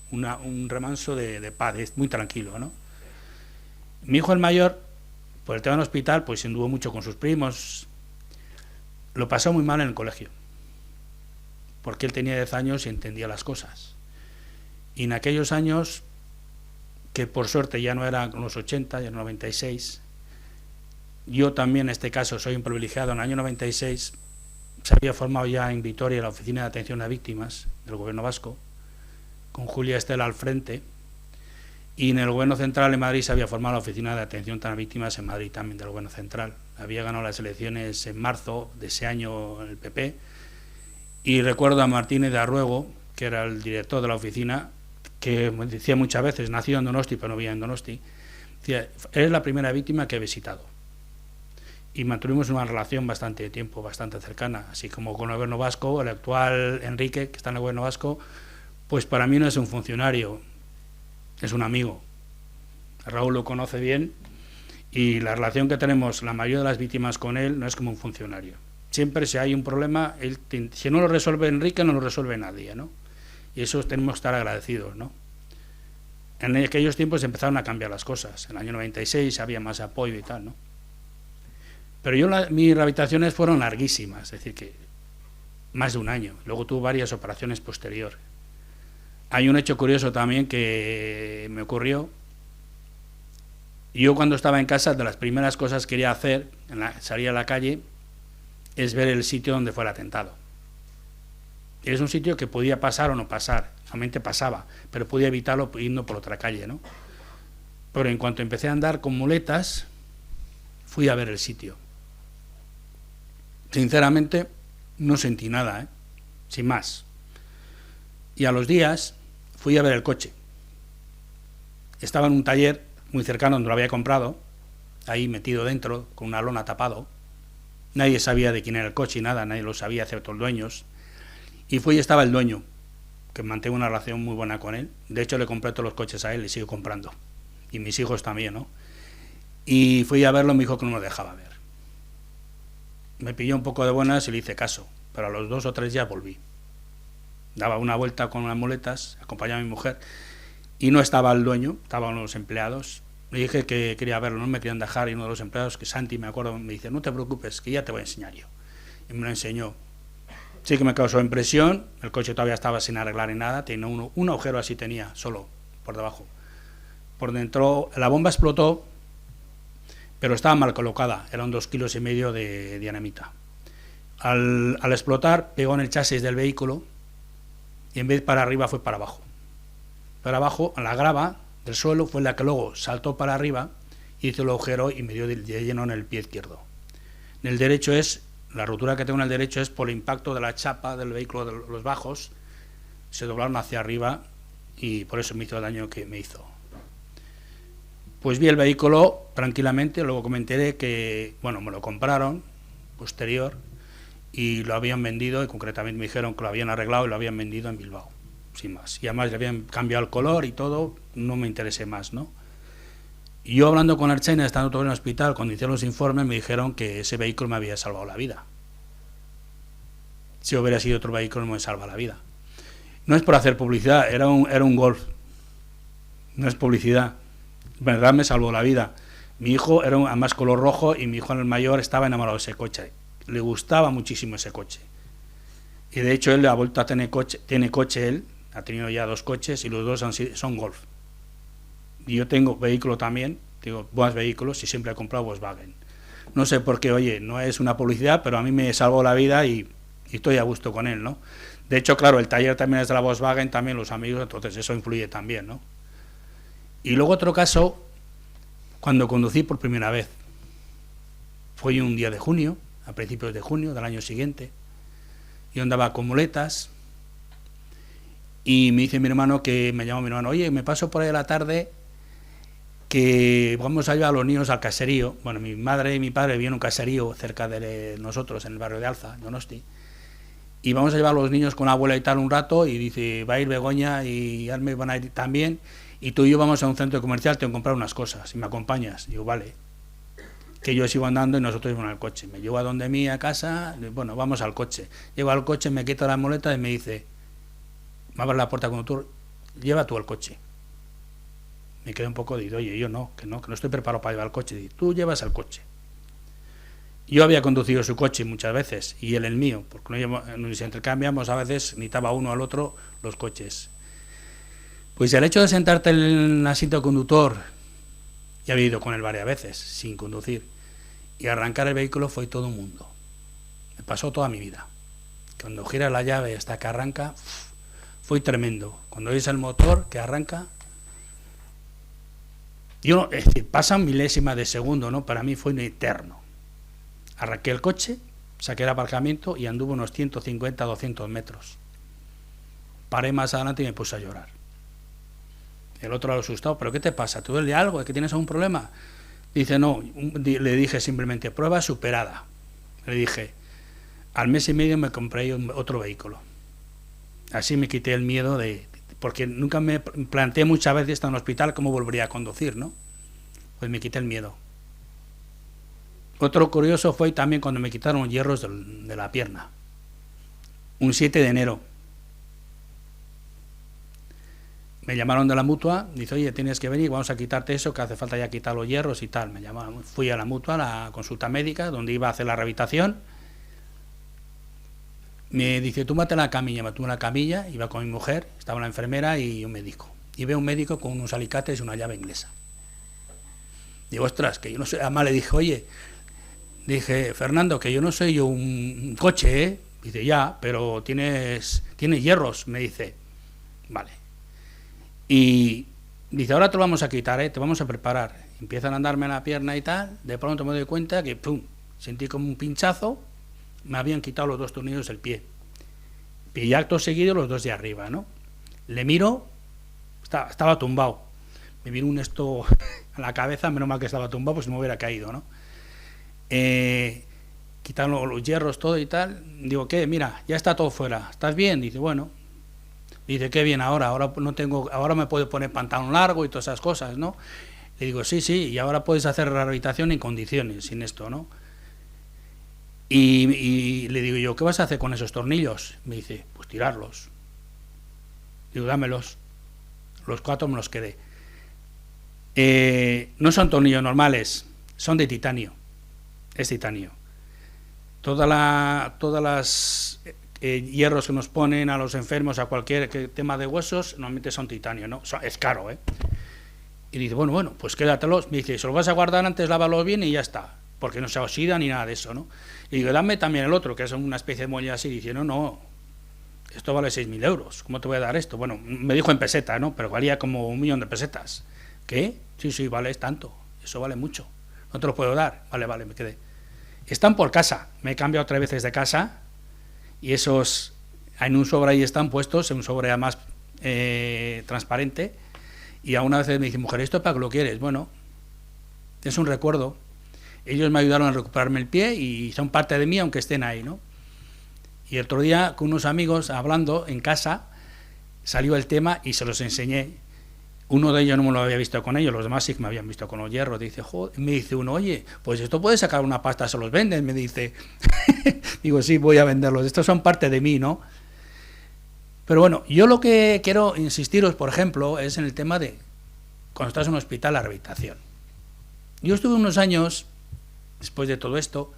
Speaker 1: un remanso de paz, es muy tranquilo, ¿no? Mi hijo el mayor, por el tema del hospital, pues anduvo mucho con sus primos. Lo pasó muy mal en el colegio, porque él tenía 10 años y entendía las cosas. Y en aquellos años, que por suerte ya no eran los 80, ya en 96, yo también en este caso soy un privilegiado. En el año 96 se había formado ya en Vitoria la Oficina de Atención a Víctimas del Gobierno Vasco, con Julia Estela al frente, y en el Gobierno Central en Madrid se había formado la Oficina de Atención a Víctimas en Madrid también del Gobierno Central. Había ganado las elecciones en marzo de ese año el PP, y recuerdo a Martínez de Arruego, que era el director de la oficina, que me decía muchas veces, nacido en Donosti pero no vivía en Donosti, decía, eres la primera víctima que he visitado. y mantuvimos una relación bastante tiempo, bastante cercana, así como con el gobierno vasco. El actual Enrique, que está en el gobierno vasco, pues para mí no es un funcionario, es un amigo. Raúl lo conoce bien y la relación que tenemos la mayoría de las víctimas con él no es como un funcionario. Siempre si hay un problema, si no lo resuelve Enrique, no lo resuelve nadie, ¿no? Y eso tenemos que estar agradecidos, ¿no? En aquellos tiempos empezaron a cambiar las cosas. En el año 96 había más apoyo y tal, ¿no? Pero mis rehabilitaciones fueron larguísimas, es decir, que más de un año. Luego tuve varias operaciones posteriores. Hay un hecho curioso también que me ocurrió. Yo cuando estaba en casa, de las primeras cosas que quería hacer, salir a la calle, es ver el sitio donde fue el atentado. Es un sitio que podía pasar o no pasar, realmente pasaba, pero podía evitarlo yendo por otra calle, ¿no? Pero en cuanto empecé a andar con muletas, fui a ver el sitio. Sinceramente, no sentí nada, sin más. Y a los días fui a ver el coche. Estaba en un taller muy cercano donde lo había comprado, ahí metido dentro, con una lona tapado. Nadie sabía de quién era el coche y nada, nadie lo sabía, excepto los dueños. Y fui y estaba el dueño, que mantengo una relación muy buena con él. De hecho, le compré todos los coches a él y sigo comprando. Y mis hijos también, ¿no? Y fui a verlo, me dijo que no me dejaba ver. Me pilló un poco de buenas y le hice caso, pero a los 2 o 3 días volví. Daba una vuelta con unas muletas, acompañaba a mi mujer, y no estaba el dueño, estaban los empleados. Le dije que quería verlo, no me querían dejar, y uno de los empleados, que Santi, me acuerdo, me dice, no te preocupes, que ya te voy a enseñar yo. Y me lo enseñó. Sí que me causó impresión, el coche todavía estaba sin arreglar ni nada, tenía un agujero así tenía, solo, por debajo. Por dentro, la bomba explotó, pero estaba mal colocada, eran 2,5 kilos de dinamita. Al explotar, pegó en el chasis del vehículo, y en vez para arriba fue para abajo. Para abajo, la grava del suelo fue la que luego saltó para arriba, hizo el agujero y me dio de lleno en el pie izquierdo. En el derecho la rotura que tengo en el derecho es por el impacto de la chapa del vehículo de los bajos, se doblaron hacia arriba y por eso me hizo el daño que me hizo. Pues vi el vehículo tranquilamente, luego me enteré que, bueno, me lo compraron, posterior, y lo habían vendido, y concretamente me dijeron que lo habían arreglado y lo habían vendido en Bilbao, sin más. Y además le habían cambiado el color y todo, no me interesé más, ¿no? Y yo hablando con Ertzaintza, estando todo en el hospital, cuando hicieron los informes, me dijeron que ese vehículo me había salvado la vida. Si hubiera sido otro vehículo, no me salva la vida. No es por hacer publicidad, era un Golf. No es publicidad. En verdad me salvó la vida. Mi hijo era además color rojo y mi hijo el mayor estaba enamorado de ese coche. Le gustaba muchísimo ese coche. Y de hecho él ha vuelto a tener coche, tiene coche él, ha tenido ya 2 coches y los 2 son Golf. Y yo tengo vehículo también, tengo buenos vehículos y siempre he comprado Volkswagen. No sé por qué, oye, no es una publicidad, pero a mí me salvó la vida y estoy a gusto con él, ¿no? De hecho, claro, el taller también es de la Volkswagen, también los amigos, entonces eso influye también, ¿no? Y luego otro caso, cuando conducí por primera vez. Fue un día de junio, a principios de junio del año siguiente. Yo andaba con muletas y me dice mi hermano, oye, me paso por ahí a la tarde que vamos a llevar a los niños al caserío. Bueno, mi madre y mi padre vivían en un caserío cerca de nosotros, en el barrio de Alza, Donosti. Y vamos a llevar a los niños con la abuela y tal un rato, y dice, va a ir Begoña y Arme van a ir también, y tú y yo vamos a un centro comercial, tengo que comprar unas cosas, y me acompañas. Digo, vale. Que yo sigo andando y nosotros íbamos al coche. Me llevo a donde mí, a casa, bueno, vamos al coche. Llego al coche, me quito la muleta y me dice, me abre la puerta del conductor, lleva tú al coche. Me quedé un poco, digo, oye, yo que no estoy preparado para llevar el coche. Digo, tú llevas al coche. Yo había conducido su coche muchas veces y él el mío, porque nos intercambiamos a veces, necesitaba uno al otro los coches. Pues el hecho de sentarte en el asiento conductor, ya había ido con él varias veces, sin conducir, y arrancar el vehículo fue todo un mundo. Me pasó toda mi vida. Cuando gira la llave hasta que arranca, fue tremendo. Cuando oyes el motor que arranca, es decir, pasan milésimas de segundo, ¿no? Para mí fue un eterno. Arranqué el coche, saqué el aparcamiento y anduve unos 150, 200 metros. Paré más adelante y me puse a llorar. El otro lo asustado, ¿pero qué te pasa? ¿Te duele algo? ¿Es que tienes algún problema? Dice, no, le dije simplemente, prueba superada. Le dije, al mes y medio me compré otro vehículo. Así me quité el miedo porque nunca me planteé muchas veces estando en el hospital cómo volvería a conducir, ¿no? Pues me quité el miedo. Otro curioso fue también cuando me quitaron los hierros de la pierna. Un 7 de enero. Me llamaron de la mutua, dice, oye, tienes que venir, vamos a quitarte eso, que hace falta ya quitar los hierros y tal. Me llamaron, fui a la mutua, a la consulta médica, donde iba a hacer la rehabilitación. Me dice, túmate la camilla, me tuve la camilla, iba con mi mujer, estaba la enfermera y un médico. Y veo un médico con unos alicates y una llave inglesa. Digo, ostras, que yo no sé, además le dije, oye, dije, Fernando, que yo no soy yo un coche, ¿eh? Dice, ya, pero tienes hierros, me dice. Vale. Y dice, ahora te lo vamos a quitar, te vamos a preparar. Empiezan a andarme en la pierna y tal, de pronto me doy cuenta que, pum, sentí como un pinchazo, me habían quitado los 2 tornillos del pie. Y acto seguido los 2 de arriba, ¿no? Le miro, estaba tumbado. Me vino un esto a la cabeza, menos mal que estaba tumbado, pues no me hubiera caído, ¿no? Quitaron los hierros, todo y tal. Digo, ¿qué? Mira, ya está todo fuera. ¿Estás bien? Dice, bueno. Dice, qué bien ahora me puedo poner pantalón largo y todas esas cosas, ¿no? Le digo, sí, y ahora puedes hacer la rehabilitación en condiciones, sin esto, ¿no? Y le digo yo, ¿qué vas a hacer con esos tornillos? Me dice, pues tirarlos. Digo, dámelos. Los 4 me los quedé. No son tornillos normales, son de titanio. Es titanio. Todas las hierros que nos ponen a los enfermos, a cualquier tema de huesos, normalmente son titanio, ¿no? Es caro, ¿eh? Y dice, bueno, pues quédatelos. Me dice, si los vas a guardar antes, lávalos bien y ya está, porque no se oxida ni nada de eso, ¿no? Y digo, dame también el otro, que es una especie de muelle así. Dice, no, esto vale 6.000 euros, ¿cómo te voy a dar esto? Bueno, me dijo en peseta, ¿no? Pero valía como 1.000.000 de pesetas. ¿Qué? Sí, vale, es tanto, eso vale mucho. No te lo puedo dar. Vale, me quedé. Están por casa, me he cambiado 3 veces de casa y esos en un sobre ahí están puestos, en un sobre además transparente, y a una vez me dice, mujer, ¿esto para qué lo quieres? Bueno, es un recuerdo. Ellos me ayudaron a recuperarme el pie y son parte de mí aunque estén ahí, ¿no? Y el otro día con unos amigos hablando en casa salió el tema y se los enseñé. Uno de ellos no me lo había visto con ellos, los demás sí que me habían visto con los hierros. Dice, joder, me dice uno, oye, pues esto puede sacar una pasta, se los venden, me dice. Digo, sí, voy a venderlos, estos son parte de mí, ¿no? Pero bueno, yo lo que quiero insistiros, por ejemplo, es en el tema de cuando estás en un hospital, la rehabilitación. Yo estuve unos años, después de todo esto,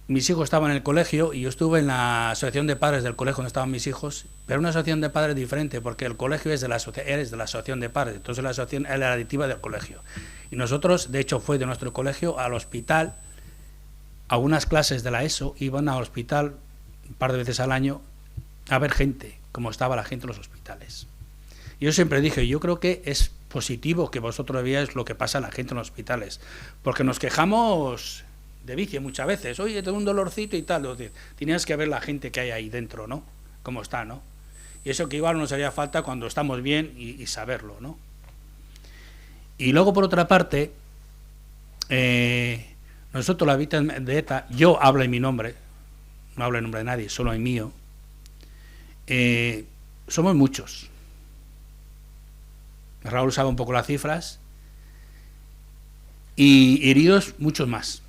Speaker 1: mis hijos estaban en el colegio y yo estuve en la asociación de padres del colegio donde estaban mis hijos, pero una asociación de padres diferente, porque el colegio es de la asociación de padres, entonces la asociación es la aditiva del colegio. Y nosotros, de hecho, fue de nuestro colegio al hospital, algunas clases de la ESO iban al hospital un par de veces al año a ver gente, cómo estaba la gente en los hospitales. Y yo siempre dije, yo creo que es positivo que vosotros veáis lo que pasa a la gente en los hospitales, porque nos quejamos de vicio muchas veces, oye, tengo un dolorcito y tal, tenías que ver la gente que hay ahí dentro, ¿no? Cómo está, ¿no? Y eso que igual nos haría falta cuando estamos bien y saberlo, ¿no? Y luego, por otra parte, nosotros la víctima de ETA, yo hablo en mi nombre, no hablo en nombre de nadie, solo en mío, somos muchos. Raúl sabe un poco las cifras, y heridos muchos más.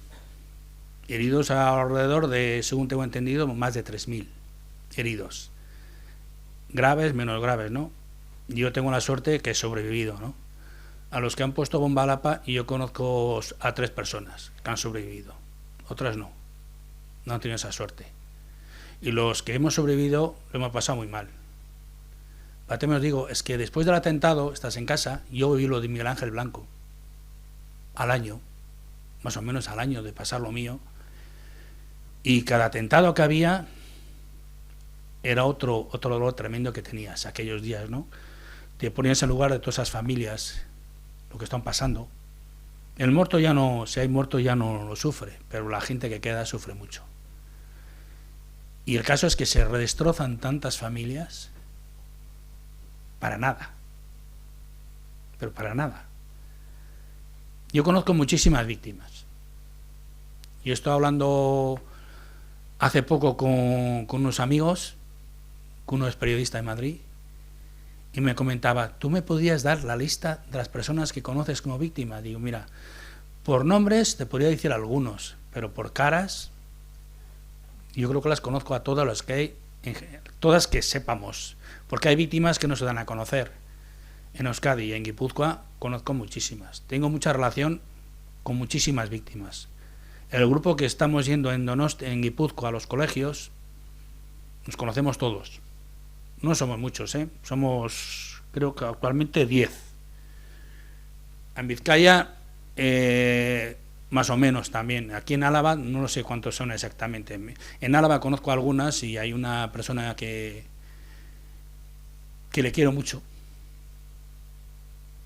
Speaker 1: Heridos alrededor de, según tengo entendido, más de 3.000 heridos. Graves, menos graves, ¿no? Yo tengo la suerte que he sobrevivido, ¿no? A los que han puesto bomba a lapa, y yo conozco a 3 personas que han sobrevivido. Otras no han tenido esa suerte. Y los que hemos sobrevivido lo hemos pasado muy mal. Aparte me os digo, es que después del atentado, estás en casa, yo viví lo de Miguel Ángel Blanco. Al año, más o menos al año de pasar lo mío. Y cada atentado que había era otro dolor tremendo que tenías aquellos días, ¿no? Te ponías en lugar de todas esas familias, lo que están pasando. El muerto ya no, si hay muerto ya no lo sufre, pero la gente que queda sufre mucho. Y el caso es que se redestrozan tantas familias para nada. Pero para nada. Yo conozco muchísimas víctimas. Yo estoy hablando hace poco con unos amigos, que uno es periodista de Madrid, y me comentaba, ¿tú me podrías dar la lista de las personas que conoces como víctimas? Digo, mira, por nombres te podría decir algunos, pero por caras, yo creo que las conozco a todas las que hay, todas que sepamos, porque hay víctimas que no se dan a conocer. En Euskadi y en Guipúzcoa conozco muchísimas. Tengo mucha relación con muchísimas víctimas. El grupo que estamos yendo en Donosti, en Guipúzcoa, a los colegios, nos conocemos todos. No somos muchos, somos, creo que actualmente 10. En Vizcaya, más o menos también. Aquí en Álava, no lo sé cuántos son exactamente. En Álava conozco algunas y hay una persona que le quiero mucho,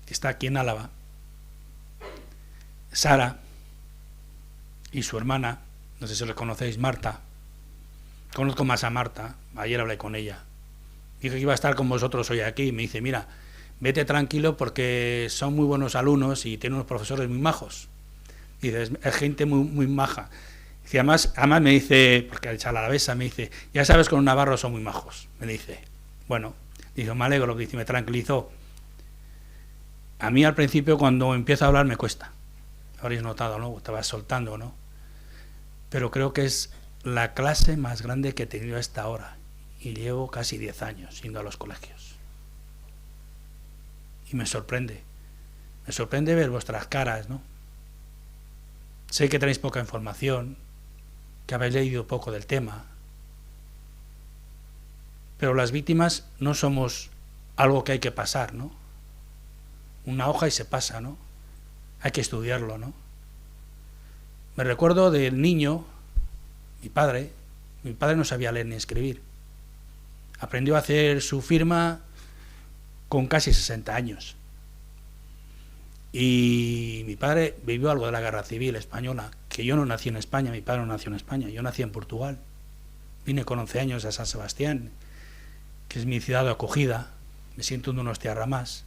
Speaker 1: que está aquí en Álava, Sara, y su hermana, no sé si la conocéis, Marta. Conozco más a Marta, ayer hablé con ella. Dije que iba a estar con vosotros hoy aquí y me dice, mira, vete tranquilo porque son muy buenos alumnos y tienen unos profesores muy majos. Dice, es gente muy maja. Y además me dice, porque a la alavesa me dice, ya sabes, con un navarro son muy majos. Me dice, bueno, dice, me alegro, dice, me tranquilizó. A mí al principio cuando empiezo a hablar me cuesta. Habréis notado, ¿no? Te vas soltando, ¿no? Pero creo que es la clase más grande que he tenido hasta ahora. Y llevo casi 10 años yendo a los colegios. Y me sorprende. Me sorprende ver vuestras caras, ¿no? Sé que tenéis poca información, que habéis leído poco del tema. Pero las víctimas no somos algo que hay que pasar, ¿no? Una hoja y se pasa, ¿no? Hay que estudiarlo, ¿no? Me recuerdo del niño, mi padre no sabía leer ni escribir. Aprendió a hacer su firma con casi 60 años. Y mi padre vivió algo de la guerra civil española, que yo no nací en España, mi padre no nació en España, yo nací en Portugal. Vine con 11 años a San Sebastián, que es mi ciudad de acogida, me siento en unos tierra más.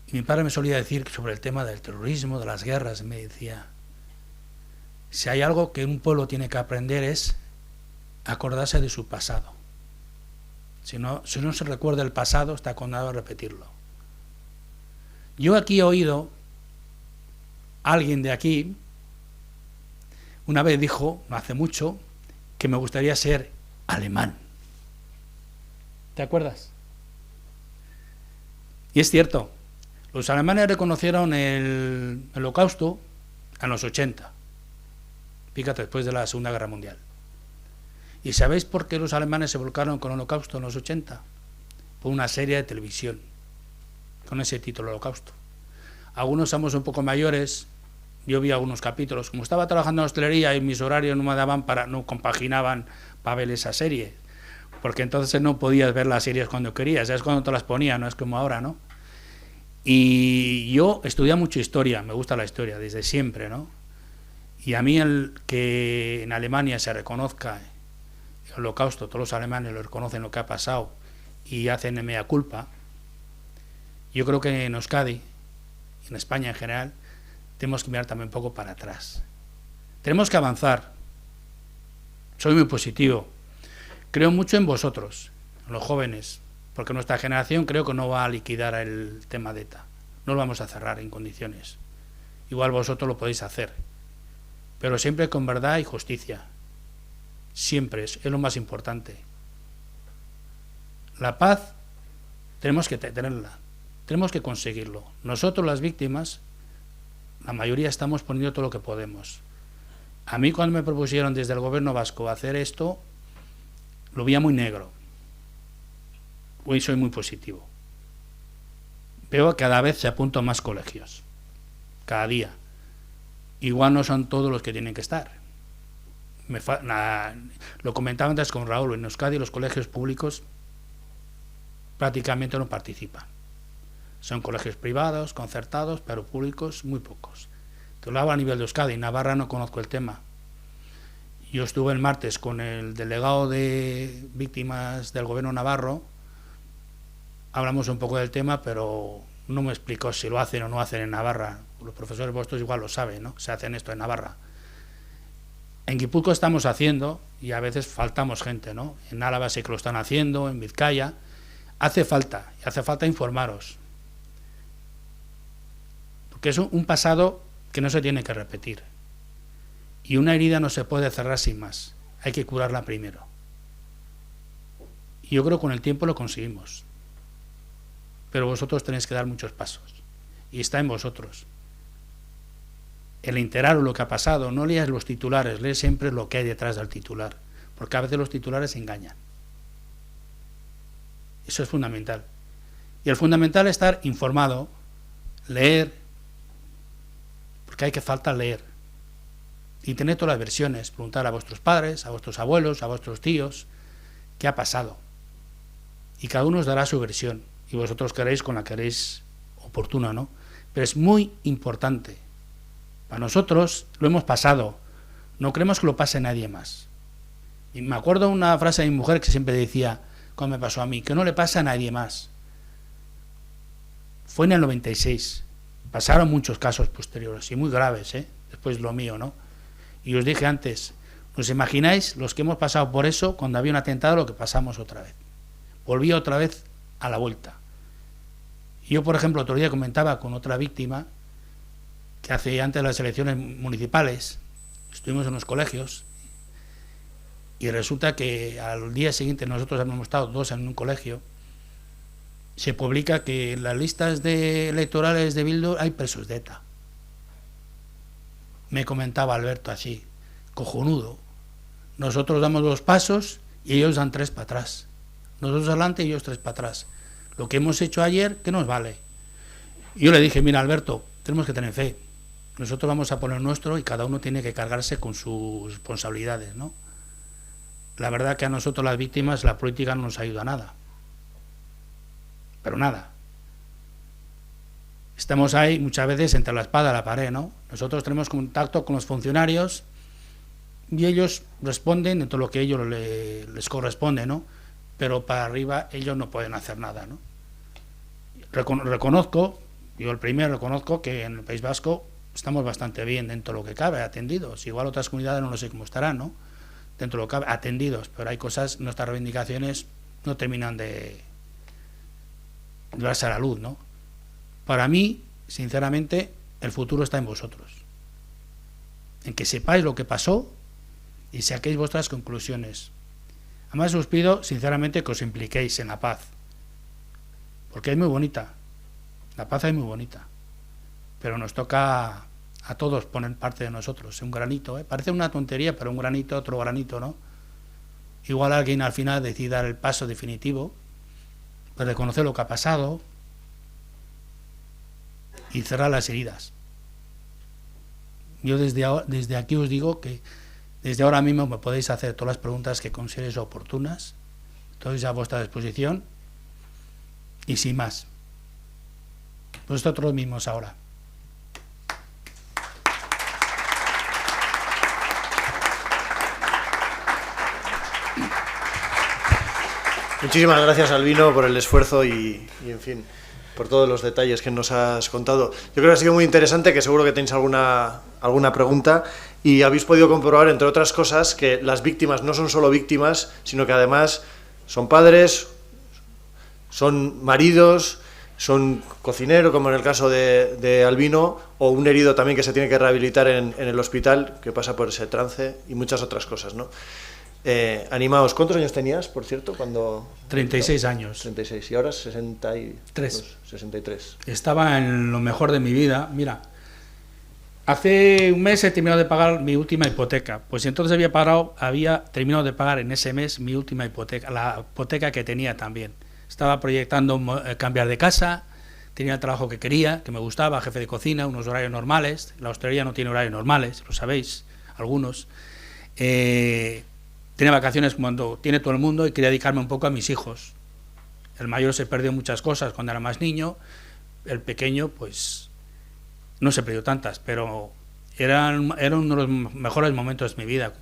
Speaker 1: Y mi padre me solía decir sobre el tema del terrorismo, de las guerras, me decía, si hay algo que un pueblo tiene que aprender es acordarse de su pasado. Si no se recuerda el pasado, está condenado a repetirlo. Yo aquí he oído, alguien de aquí, una vez dijo, no hace mucho, que me gustaría ser alemán. ¿Te acuerdas? Y es cierto, los alemanes reconocieron el Holocausto en los 80, fíjate, después de la Segunda Guerra Mundial. ¿Y sabéis por qué los alemanes se volcaron con el Holocausto en los 80? Por una serie de televisión con ese título, Holocausto. Algunos somos un poco mayores, yo vi algunos capítulos, como estaba trabajando en hostelería y mis horarios no me daban no compaginaban para ver esa serie, porque entonces no podías ver las series cuando querías, es cuando te las ponía, no es como ahora, ¿no? Y yo estudié mucho historia, me gusta la historia desde siempre, ¿no? Y a mí el que en Alemania se reconozca el Holocausto, todos los alemanes lo reconocen lo que ha pasado y hacen mea culpa, yo creo que en Euskadi, en España en general, tenemos que mirar también un poco para atrás. Tenemos que avanzar. Soy muy positivo. Creo mucho en vosotros, en los jóvenes, porque nuestra generación creo que no va a liquidar el tema de ETA. No lo vamos a cerrar en condiciones. Igual vosotros lo podéis hacer, pero siempre con verdad y justicia. Siempre es lo más importante. La paz tenemos que tenerla, tenemos que conseguirlo. Nosotros las víctimas, la mayoría estamos poniendo todo lo que podemos. A mí cuando me propusieron desde el gobierno vasco hacer esto, lo veía muy negro. Hoy soy muy positivo. Veo que cada vez se apuntan más colegios, cada día. Igual no son todos los que tienen que estar. Lo comentaba antes con Raúl, en Euskadi los colegios públicos prácticamente no participan. Son colegios privados, concertados, pero públicos muy pocos. Te lo hablo a nivel de Euskadi, en Navarra no conozco el tema. Yo estuve el martes con el delegado de víctimas del gobierno navarro, hablamos un poco del tema, pero no me explicó si lo hacen o no hacen en Navarra. los profesores vuestros igual lo saben, ¿no? Se hacen esto en Navarra. En Guipúzcoa estamos haciendo, y a veces faltamos gente, ¿no? En Álava sí que lo están haciendo, en Vizcaya. Hace falta informaros. Porque es un pasado que no se tiene que repetir. Y una herida no se puede cerrar sin más. Hay que curarla primero. Y yo creo que con el tiempo lo conseguimos. Pero vosotros tenéis que dar muchos pasos. Y está en vosotros. El enteraros lo que ha pasado, no leas los titulares, lees siempre lo que hay detrás del titular. Porque a veces los titulares engañan. Eso es fundamental. Y el fundamental es estar informado, leer, porque hay que falta leer. Y tener todas las versiones, preguntar a vuestros padres, a vuestros abuelos, a vuestros tíos, qué ha pasado. Y cada uno os dará su versión, y vosotros queréis con la que queréis oportuna, ¿no? Pero es muy importante. Para nosotros lo hemos pasado, no queremos que lo pase nadie más. Y me acuerdo una frase de mi mujer que siempre decía, cuando me pasó a mí, que no le pasa a nadie más. Fue en el 96, pasaron muchos casos posteriores, y muy graves, después lo mío, ¿no? Y os dije antes, ¿os imagináis los que hemos pasado por eso cuando había un atentado lo que pasamos otra vez? Volví otra vez a la vuelta. Y yo, por ejemplo, otro día comentaba con otra víctima que antes de las elecciones municipales estuvimos en los colegios y resulta que al día siguiente nosotros hemos estado 2 en un colegio, se publica que en las listas electorales de Bildu hay presos de ETA. Me comentaba Alberto así, cojonudo. Nosotros damos 2 pasos y ellos dan 3 para atrás. Nosotros adelante y ellos 3 para atrás. Lo que hemos hecho ayer, ¿qué nos vale? Y yo le dije, mira Alberto, tenemos que tener fe. Nosotros vamos a poner nuestro y cada uno tiene que cargarse con sus responsabilidades, ¿no? La verdad que a nosotros las víctimas la política no nos ayuda a nada. Pero nada. Estamos ahí muchas veces entre la espada y la pared, ¿no? Nosotros tenemos contacto con los funcionarios y ellos responden en todo lo que ellos les corresponde, ¿no? Pero para arriba ellos no pueden hacer nada, ¿no? Reconozco, yo el primero reconozco que en el País Vasco estamos bastante bien dentro de lo que cabe, atendidos. Igual otras comunidades no lo sé cómo estarán, ¿no? Dentro de lo que cabe, atendidos, pero hay cosas, nuestras reivindicaciones no terminan de darse a la luz, ¿no? Para mí, sinceramente, el futuro está en vosotros. En que sepáis lo que pasó y saquéis vuestras conclusiones. Además os pido, sinceramente, que os impliquéis en la paz. Porque es muy bonita. La paz es muy bonita. Pero nos toca a todos poner parte de nosotros. Un granito, ¿eh? Parece una tontería, pero un granito, otro granito, ¿no? Igual alguien al final decide dar el paso definitivo, pues reconocer lo que ha pasado y cerrar las heridas. Yo desde aquí os digo que desde ahora mismo me podéis hacer todas las preguntas que consideréis oportunas, estoy a vuestra disposición y sin más. Vosotros mismos ahora.
Speaker 2: Muchísimas gracias, Albino, por el esfuerzo y en fin, por todos los detalles que nos has contado. Yo creo que ha sido muy interesante, que seguro que tenéis alguna pregunta, y habéis podido comprobar, entre otras cosas, que las víctimas no son solo víctimas, sino que además son padres, son maridos, son cocineros, como en el caso de Albino, o un herido también que se tiene que rehabilitar en el hospital, que pasa por ese trance, y muchas otras cosas, ¿no? Animaos. ¿Cuántos años tenías, por cierto, cuando...?
Speaker 1: 36 años.
Speaker 2: 36. ¿Y ahora 63? 63.
Speaker 1: Estaba en lo mejor de mi vida. Mira, hace un mes he terminado de pagar mi última hipoteca. Pues entonces había terminado de pagar en ese mes mi última hipoteca, la hipoteca que tenía también. Estaba proyectando cambiar de casa, tenía el trabajo que quería, que me gustaba, jefe de cocina, unos horarios normales. La hostelería no tiene horarios normales, lo sabéis, algunos. Tenía vacaciones cuando tiene todo el mundo y quería dedicarme un poco a mis hijos. El mayor se perdió muchas cosas cuando era más niño, el pequeño pues no se perdió tantas, pero era uno de los mejores momentos de mi vida.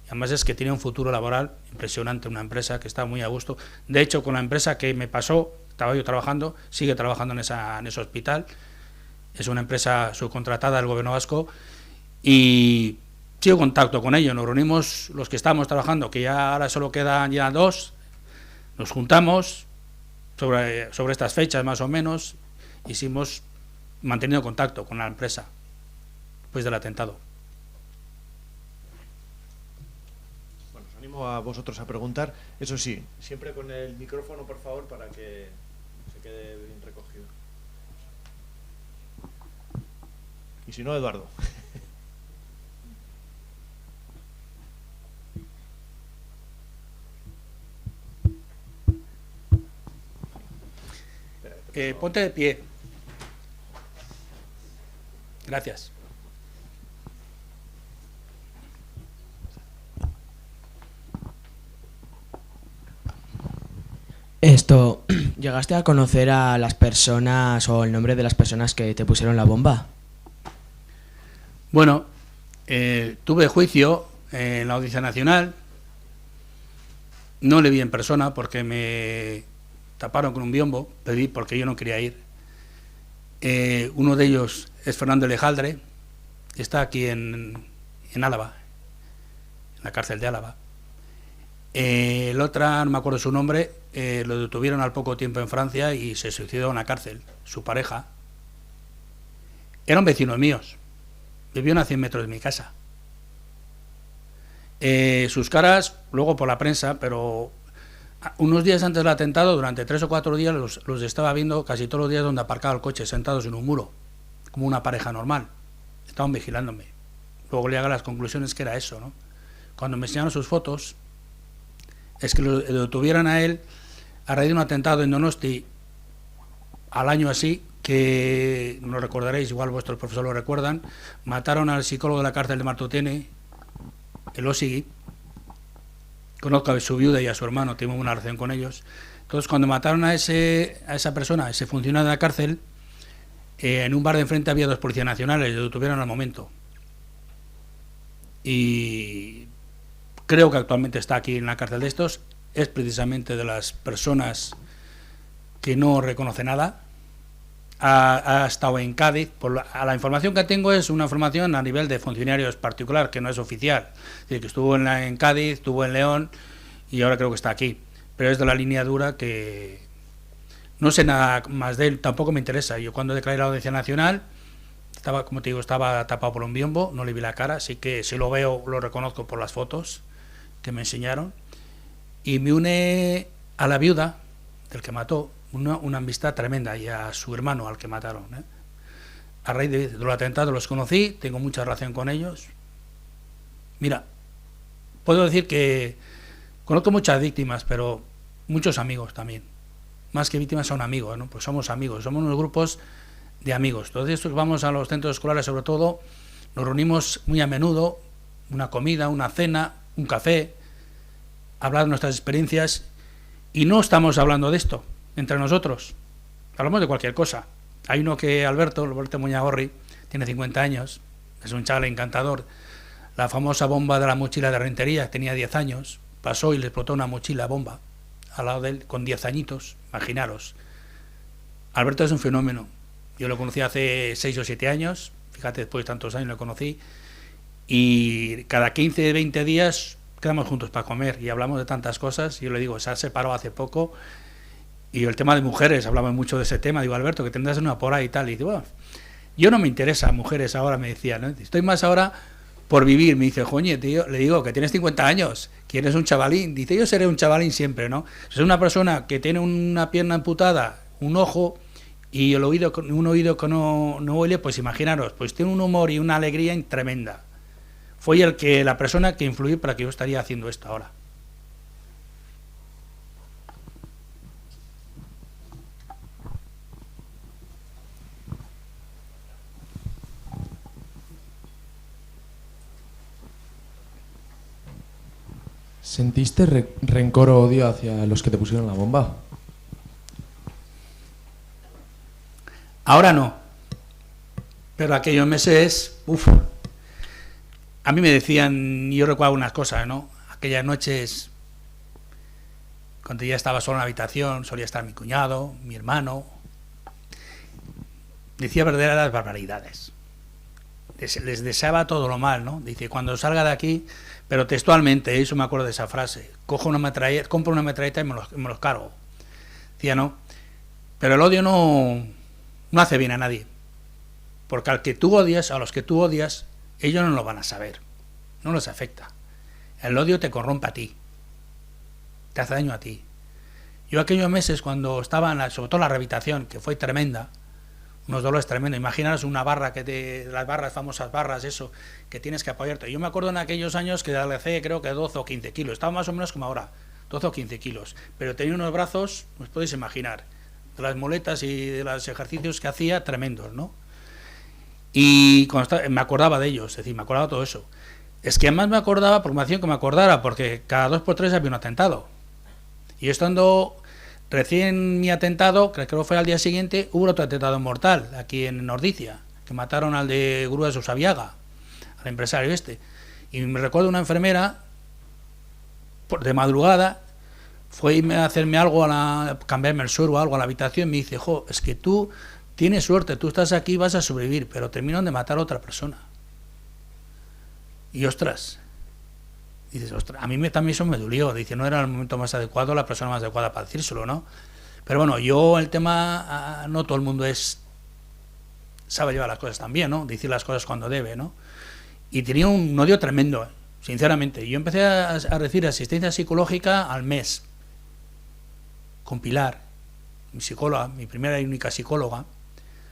Speaker 1: Y además es que tenía un futuro laboral impresionante, una empresa que estaba muy a gusto. De hecho, con la empresa que me pasó, estaba yo trabajando, sigue trabajando en ese hospital, es una empresa subcontratada del gobierno vasco, y sigo en contacto con ellos. Nos reunimos los que estamos trabajando, que ya ahora solo quedan ya 2, nos juntamos sobre estas fechas más o menos, y seguimos manteniendo contacto con la empresa después del atentado.
Speaker 2: Bueno, os animo a vosotros a preguntar, eso sí, siempre con el micrófono, por favor, para que se quede bien recogido. Y si no, Eduardo.
Speaker 1: Ponte de pie. Gracias.
Speaker 3: ¿Llegaste a conocer a las personas o el nombre de las personas que te pusieron la bomba?
Speaker 1: Bueno, tuve juicio en la Audiencia Nacional. No le vi en persona porque me taparon con un biombo, pedí porque yo no quería ir. Uno de ellos es Fernando Alejandre, está aquí en Álava, en la cárcel de Álava. El otro, no me acuerdo su nombre, lo detuvieron al poco tiempo en Francia y se suicidó en la cárcel. Su pareja eran vecinos míos, vivían a 100 metros de mi casa. Sus caras, luego por la prensa, pero unos días antes del atentado, durante 3 o 4 días, los estaba viendo casi todos los días donde aparcaba el coche, sentados en un muro, como una pareja normal. Estaban vigilándome. Luego le hago las conclusiones que era eso, ¿no? Cuando me enseñaron sus fotos, es que lo detuvieran a él a raíz de un atentado en Donosti al año así, que no lo recordaréis, igual vuestros profesores lo recuerdan. Mataron al psicólogo de la cárcel de Martutene, el Osigui. Conozco a su viuda y a su hermano, tengo una relación con ellos. Entonces, cuando mataron a esa persona, a ese funcionario de la cárcel, en un bar de enfrente había 2 policías nacionales, lo detuvieron al momento. Y creo que actualmente está aquí en la cárcel de estos. Es precisamente de las personas que no reconoce nada. Ha estado en Cádiz. La información que tengo es una información a nivel de funcionarios particular, que no es oficial. Es decir, que estuvo en Cádiz, estuvo en León y ahora creo que está aquí. Pero es de la línea dura, que no sé nada más de él, tampoco me interesa. Yo cuando declaré la Audiencia Nacional, como te digo, estaba tapado por un biombo, no le vi la cara, así que si lo veo lo reconozco por las fotos que me enseñaron. Y me une a la viuda del que mató una amistad tremenda, y a su hermano al que mataron. A raíz de los atentados los conocí, tengo mucha relación con ellos. Mira, puedo decir que conozco muchas víctimas, pero muchos amigos también. Más que víctimas son amigos, ¿no? Pues somos amigos, somos unos grupos de amigos. Entonces vamos a los centros escolares, sobre todo, nos reunimos muy a menudo, una comida, una cena, un café, hablar de nuestras experiencias, y no estamos hablando de esto entre nosotros, hablamos de cualquier cosa. Hay uno que, Alberto Muñagorri, tiene 50 años, es un chaval encantador. La famosa bomba de la mochila de Rentería, tenía 10 años, pasó y le explotó una mochila bomba al lado de él, con 10 añitos, imaginaros. Alberto es un fenómeno. Yo lo conocí hace 6 o 7 años, fíjate, después de tantos años lo conocí, y cada 15, 20 días quedamos juntos para comer y hablamos de tantas cosas. Yo le digo, se ha separado hace poco, y el tema de mujeres, hablamos mucho de ese tema. Digo, Alberto, que tendrás una por ahí y tal. Y digo, bueno, yo no me interesa mujeres ahora, me decía, ¿no? Estoy más ahora por vivir. Me dice, joñe, tío, le digo que tienes 50 años, que eres un chavalín. Dice, yo seré un chavalín siempre, ¿no? Es una persona que tiene una pierna amputada, un ojo y un oído que no oye, pues imaginaros, pues tiene un humor y una alegría tremenda. Fue la persona que influyó para que yo estaría haciendo esto ahora.
Speaker 4: ¿Sentiste rencor o odio hacia los que te pusieron la bomba?
Speaker 1: Ahora no, pero aquellos meses, a mí me decían, yo recuerdo unas cosas, ¿no? Aquellas noches, cuando ya estaba solo en la habitación, solía estar mi cuñado, mi hermano, decía verdaderas barbaridades. Les deseaba todo lo mal, ¿no? Dice, cuando salga de aquí, pero textualmente, eso me acuerdo de esa frase, compro una metralleta y me los cargo. Decía, no, pero el odio no hace bien a nadie, porque a los que tú odias, ellos no lo van a saber, no les afecta. El odio te corrompe a ti, te hace daño a ti. Yo aquellos meses cuando estaba, sobre todo la rehabilitación, que fue tremenda, unos dolores tremendos. Imaginaros una barra, las barras, famosas barras, eso, que tienes que apoyarte. Yo me acuerdo en aquellos años que alcé creo que 12 o 15 kilos. Estaba más o menos como ahora, 12 o 15 kilos. Pero tenía unos brazos, os podéis imaginar, de las muletas y de los ejercicios que hacía, tremendos, ¿no? Y me acordaba de ellos, es decir, me acordaba de todo eso. Es que además me acordaba, porque me hacían que me acordara, porque cada 2 por 3 había un atentado. Y yo estando... Recién mi atentado, creo que fue al día siguiente, hubo otro atentado mortal aquí en Ordicia, que mataron al de Grúas de Usabiaga, al empresario este. Y me recuerdo una enfermera, de madrugada, fue a hacerme algo, cambiarme el suero o algo a la habitación, y me dice, jo, es que tú tienes suerte, tú estás aquí y vas a sobrevivir, pero terminan de matar a otra persona. Y ostras, dices, ostras, a mí también eso me dolió. Dice, no era el momento más adecuado, la persona más adecuada para decírselo, ¿no? Pero bueno, el tema, no todo el mundo sabe llevar las cosas también, ¿no? Decir las cosas cuando debe, ¿no? Y tenía un odio tremendo, sinceramente. Yo empecé a recibir asistencia psicológica al mes, con Pilar, mi psicóloga, mi primera y única psicóloga.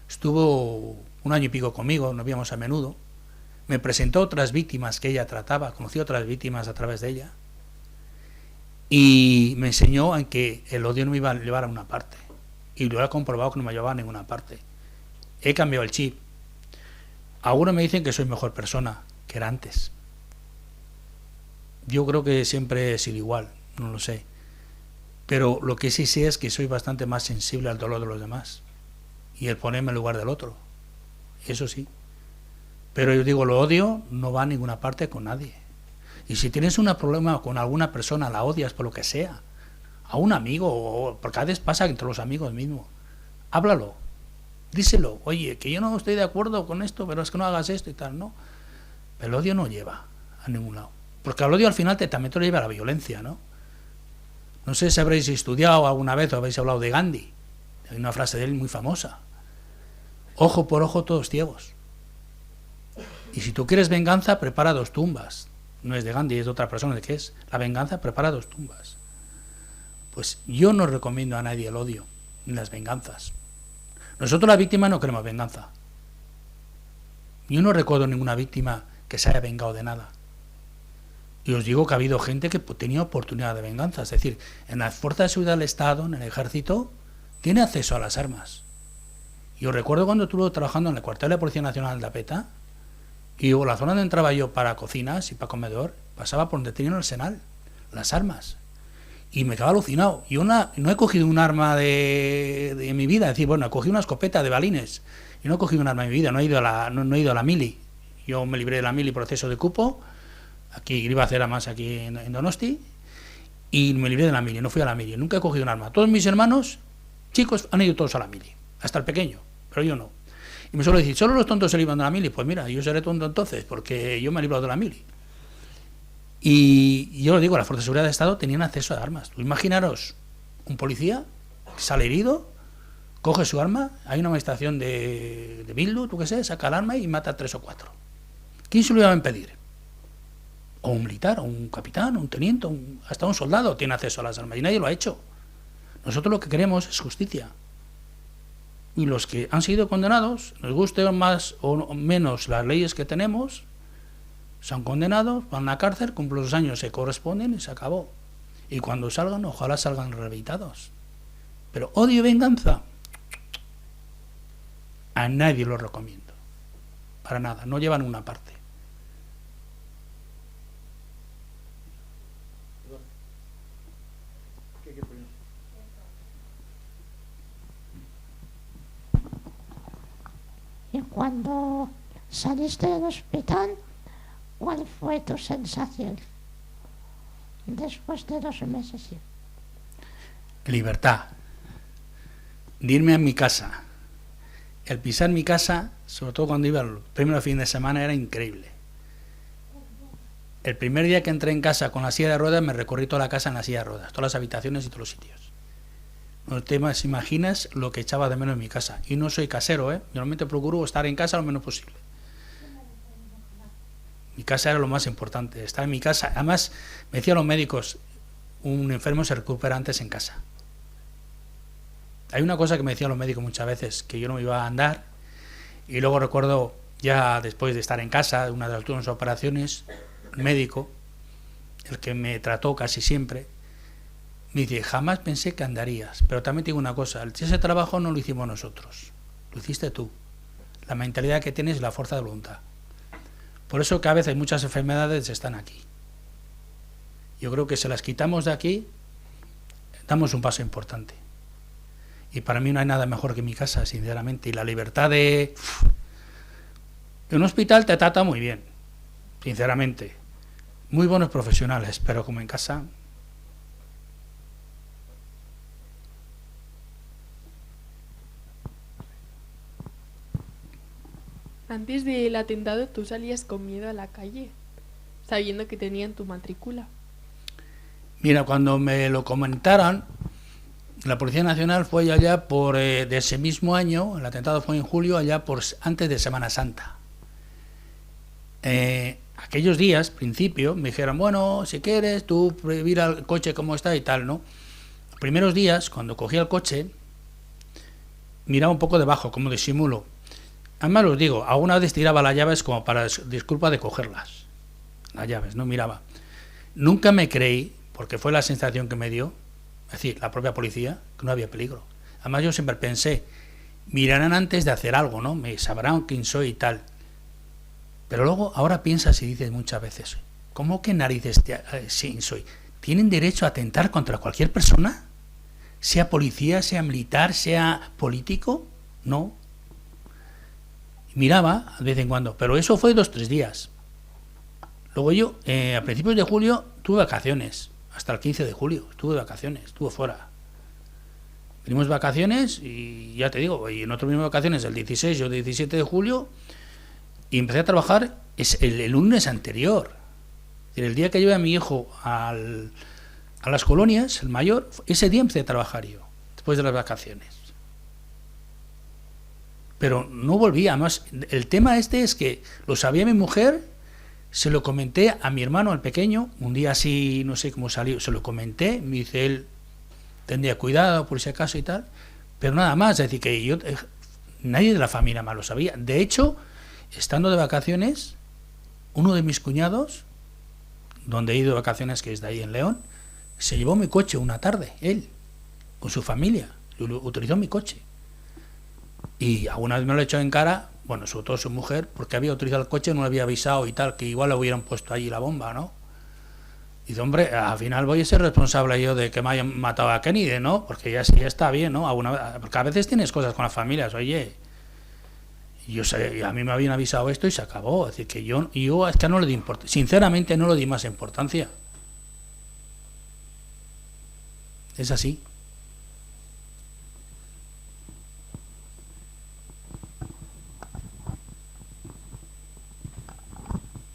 Speaker 1: Estuvo 1 año y pico conmigo, nos víamos a menudo. Me presentó otras víctimas que ella trataba, conocí otras víctimas a través de ella, y me enseñó en que el odio no me iba a llevar a una parte, y lo he comprobado que no me llevaba a ninguna parte. He cambiado el chip. Algunos me dicen que soy mejor persona que era antes. Yo creo que siempre he sido igual, no lo sé, pero lo que sí sé es que soy bastante más sensible al dolor de los demás y el ponerme en lugar del otro, eso sí. Pero yo digo, lo odio no va a ninguna parte con nadie. Y si tienes un problema con alguna persona, la odias por lo que sea, a un amigo, porque a veces pasa entre los amigos mismos, háblalo, díselo, oye, que yo no estoy de acuerdo con esto, pero es que no hagas esto y tal, ¿no? Pero el odio no lleva a ningún lado. Porque el odio al final también te lo lleva a la violencia, ¿no? No sé si habréis estudiado alguna vez o habéis hablado de Gandhi. Hay una frase de él muy famosa. Ojo por ojo, todos ciegos. Y si tú quieres venganza, prepara 2 tumbas. No es de Gandhi, es de otra persona. ¿De qué es? La venganza, prepara 2 tumbas. Pues yo no recomiendo a nadie el odio, ni las venganzas. Nosotros la víctima no queremos venganza. Yo no recuerdo ninguna víctima que se haya vengado de nada. Y os digo que ha habido gente que tenía oportunidad de venganza. Es decir, en las fuerzas de seguridad del Estado, en el ejército, tiene acceso a las armas. Yo recuerdo cuando estuve trabajando en el cuartel de Policía Nacional de Apeta, y la zona donde entraba yo para cocinas y para comedor, pasaba por donde tenían el arsenal, las armas. Y me quedaba alucinado. Yo no he cogido un arma de mi vida, es decir, bueno, he cogido una escopeta de balines. Y no he cogido un arma de mi vida, no he ido a la mili. Yo me libré de la mili proceso de cupo, aquí iba a hacer además aquí en Donosti, y me libré de la mili, no fui a la mili, nunca he cogido un arma. Todos mis hermanos, chicos, han ido todos a la mili, hasta el pequeño, pero yo no. Y me suelo decir, ¿solo los tontos se libran de la mili? Pues mira, yo seré tonto entonces, porque yo me he librado de la mili. Y yo lo digo, las fuerzas de seguridad del Estado tenían acceso a armas. Tú imaginaros, un policía sale herido, coge su arma, hay una manifestación de Bildu, tú qué sé, saca el arma y mata a 3 o 4. ¿Quién se lo iba a impedir? O un militar, o un capitán, o un teniente, hasta un soldado tiene acceso a las armas, y nadie lo ha hecho. Nosotros lo que queremos es justicia. Y los que han sido condenados, nos guste más o menos las leyes que tenemos, son condenados, van a la cárcel, cumplen los años, se corresponden y se acabó. Y cuando salgan, ojalá salgan rehabilitados. Pero odio y venganza, a nadie lo recomiendo. Para nada, no llevan una parte.
Speaker 5: Y cuando saliste del hospital, ¿cuál fue tu sensación después de 2 meses?
Speaker 1: Libertad. De irme a mi casa, el pisar mi casa, sobre todo cuando iba el primer fin de semana, era increíble. El primer día que entré en casa con la silla de ruedas, me recorrí toda la casa en la silla de ruedas, todas las habitaciones y todos los sitios. No te imaginas lo que echaba de menos en mi casa. Y no soy casero, ¿eh? Normalmente procuro estar en casa lo menos posible. Mi casa era lo más importante, estar en mi casa. Además, me decían los médicos, un enfermo se recupera antes en casa. Hay una cosa que me decían los médicos muchas veces, que yo no me iba a andar, y luego recuerdo, ya después de estar en casa, una de las últimas operaciones, el médico, el que me trató casi siempre, me dice, jamás pensé que andarías, pero también te digo una cosa, ese trabajo no lo hicimos nosotros, lo hiciste tú. La mentalidad que tienes y la fuerza de voluntad. Por eso que a veces muchas enfermedades están aquí. Yo creo que si las quitamos de aquí, damos un paso importante. Y para mí no hay nada mejor que mi casa, sinceramente. Y la libertad de... En un hospital te trata muy bien, sinceramente. Muy buenos profesionales, pero como en casa...
Speaker 6: Antes del atentado, ¿tú salías con miedo a la calle, sabiendo que tenían tu matrícula?
Speaker 1: Mira, cuando me lo comentaron, la Policía Nacional fue allá por de ese mismo año, el atentado fue en julio, allá por antes de Semana Santa. Aquellos días, principio, me dijeron, bueno, si quieres, tú mira el coche cómo está y tal, ¿no? Los primeros días, cuando cogía el coche, miraba un poco debajo, como disimulo. Además, os digo, alguna vez tiraba las llaves como para disculpa de cogerlas. Las llaves, no miraba. Nunca me creí, porque fue la sensación que me dio, es decir, la propia policía, que no había peligro. Además, yo siempre pensé, mirarán antes de hacer algo, ¿no? Me sabrán quién soy y tal. Pero luego, ahora piensas y dices muchas veces, ¿cómo que narices sí soy? ¿Tienen derecho a atentar contra cualquier persona? Sea policía, sea militar, sea político. No. Miraba de vez en cuando, pero eso fue 2 o 3 días. Luego yo, a principios de julio, tuve vacaciones. Hasta el 15 de julio estuve de vacaciones, estuve fuera. Venimos vacaciones y ya te digo, y nosotros venimos vacaciones el 16 o 17 de julio y empecé a trabajar el lunes anterior. El día que llevé a mi hijo a las colonias, el mayor, ese día empecé a trabajar yo, después de las vacaciones. Pero no volvía. Además, el tema este es que lo sabía mi mujer, se lo comenté a mi hermano, el pequeño, un día así, no sé cómo salió, se lo comenté, me dice él, tendría cuidado por si acaso y tal, pero nada más, es decir, que yo, nadie de la familia más lo sabía. De hecho, estando de vacaciones, uno de mis cuñados, donde he ido de vacaciones, que es de ahí en León, se llevó mi coche una tarde, él, con su familia, utilizó mi coche. Y alguna vez me lo he echado en cara, bueno, sobre todo su mujer, porque había utilizado el coche, no le había avisado y tal, que igual le hubieran puesto allí la bomba, ¿no? Y dice, hombre, al final voy a ser responsable yo de que me hayan matado a Kennedy, ¿no? Porque ya está bien, ¿no? Porque a veces tienes cosas con las familias, oye, yo sé, a mí me habían avisado esto y se acabó. Es decir, que yo es que no le di importancia, sinceramente no le di más importancia. Es así.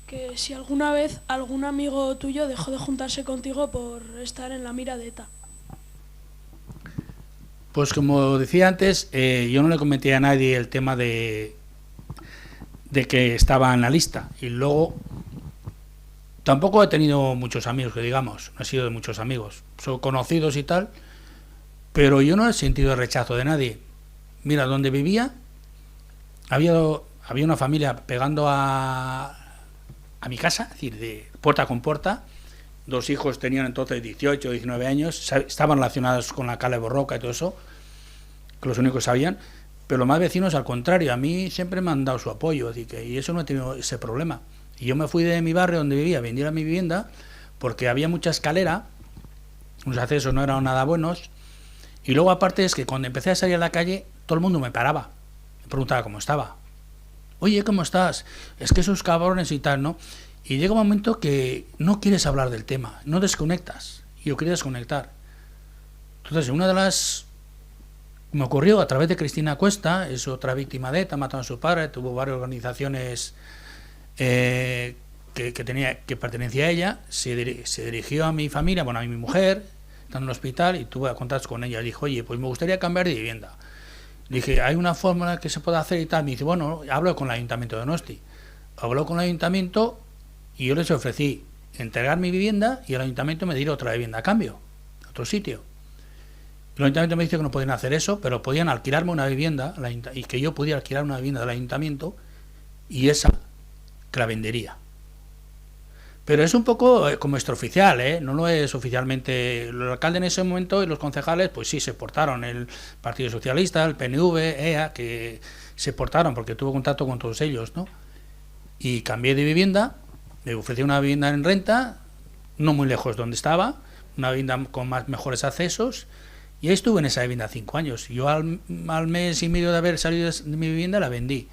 Speaker 7: Que si alguna vez algún amigo tuyo dejó de juntarse contigo por estar en la mira de ETA.
Speaker 1: Pues como decía antes, yo no le comenté a nadie el tema de que estaba en la lista. Y luego tampoco he tenido muchos amigos, que digamos, no he sido de muchos amigos. Son conocidos y tal, pero yo no he sentido rechazo de nadie. Mira, donde vivía había una familia pegando a mi casa, es decir, de puerta con puerta. 2 hijos tenían entonces 18 o 19 años, estaban relacionados con la Cala Borroca y todo eso, que los únicos sabían, pero los más vecinos, al contrario, a mí siempre me han dado su apoyo, así que, y eso no he tenido ese problema. Y yo me fui de mi barrio donde vivía, vendí a mi vivienda, porque había mucha escalera, los accesos no eran nada buenos, y luego aparte es que cuando empecé a salir a la calle, todo el mundo me paraba, me preguntaba cómo estaba. Oye, ¿cómo estás? Es que esos cabrones y tal, ¿no? Y llega un momento que no quieres hablar del tema, no desconectas. Y yo quería desconectar. Entonces, una de las Me ocurrió a través de Cristina Cuesta, es otra víctima de ETA, mataron a su padre, tuvo varias organizaciones que pertenecía a ella, se dirigió a mi familia, bueno, a mi mujer, estando en el hospital, y tuve contactos con ella. Le dije, oye, pues me gustaría cambiar de vivienda. Le dije, ¿hay una fórmula que se pueda hacer y tal? Me dice, bueno, hablo con el Ayuntamiento de Donosti. Habló con el Ayuntamiento y yo les ofrecí entregar mi vivienda y el Ayuntamiento me diera otra vivienda a cambio, otro sitio. El Ayuntamiento me dice que no podían hacer eso, pero podían alquilarme una vivienda y que yo pudiera alquilar una vivienda del Ayuntamiento y esa que la vendería. Pero es un poco como extraoficial, ¿eh? No lo es oficialmente. El alcalde en ese momento y los concejales, pues sí, se portaron. El Partido Socialista, el PNV, EA, que se portaron porque tuvo contacto con todos ellos, ¿no? Y cambié de vivienda, me ofrecí una vivienda en renta, no muy lejos de donde estaba, una vivienda con mejores accesos, y ahí estuve en esa vivienda 5 años. Yo al mes y medio de haber salido de mi vivienda la vendí.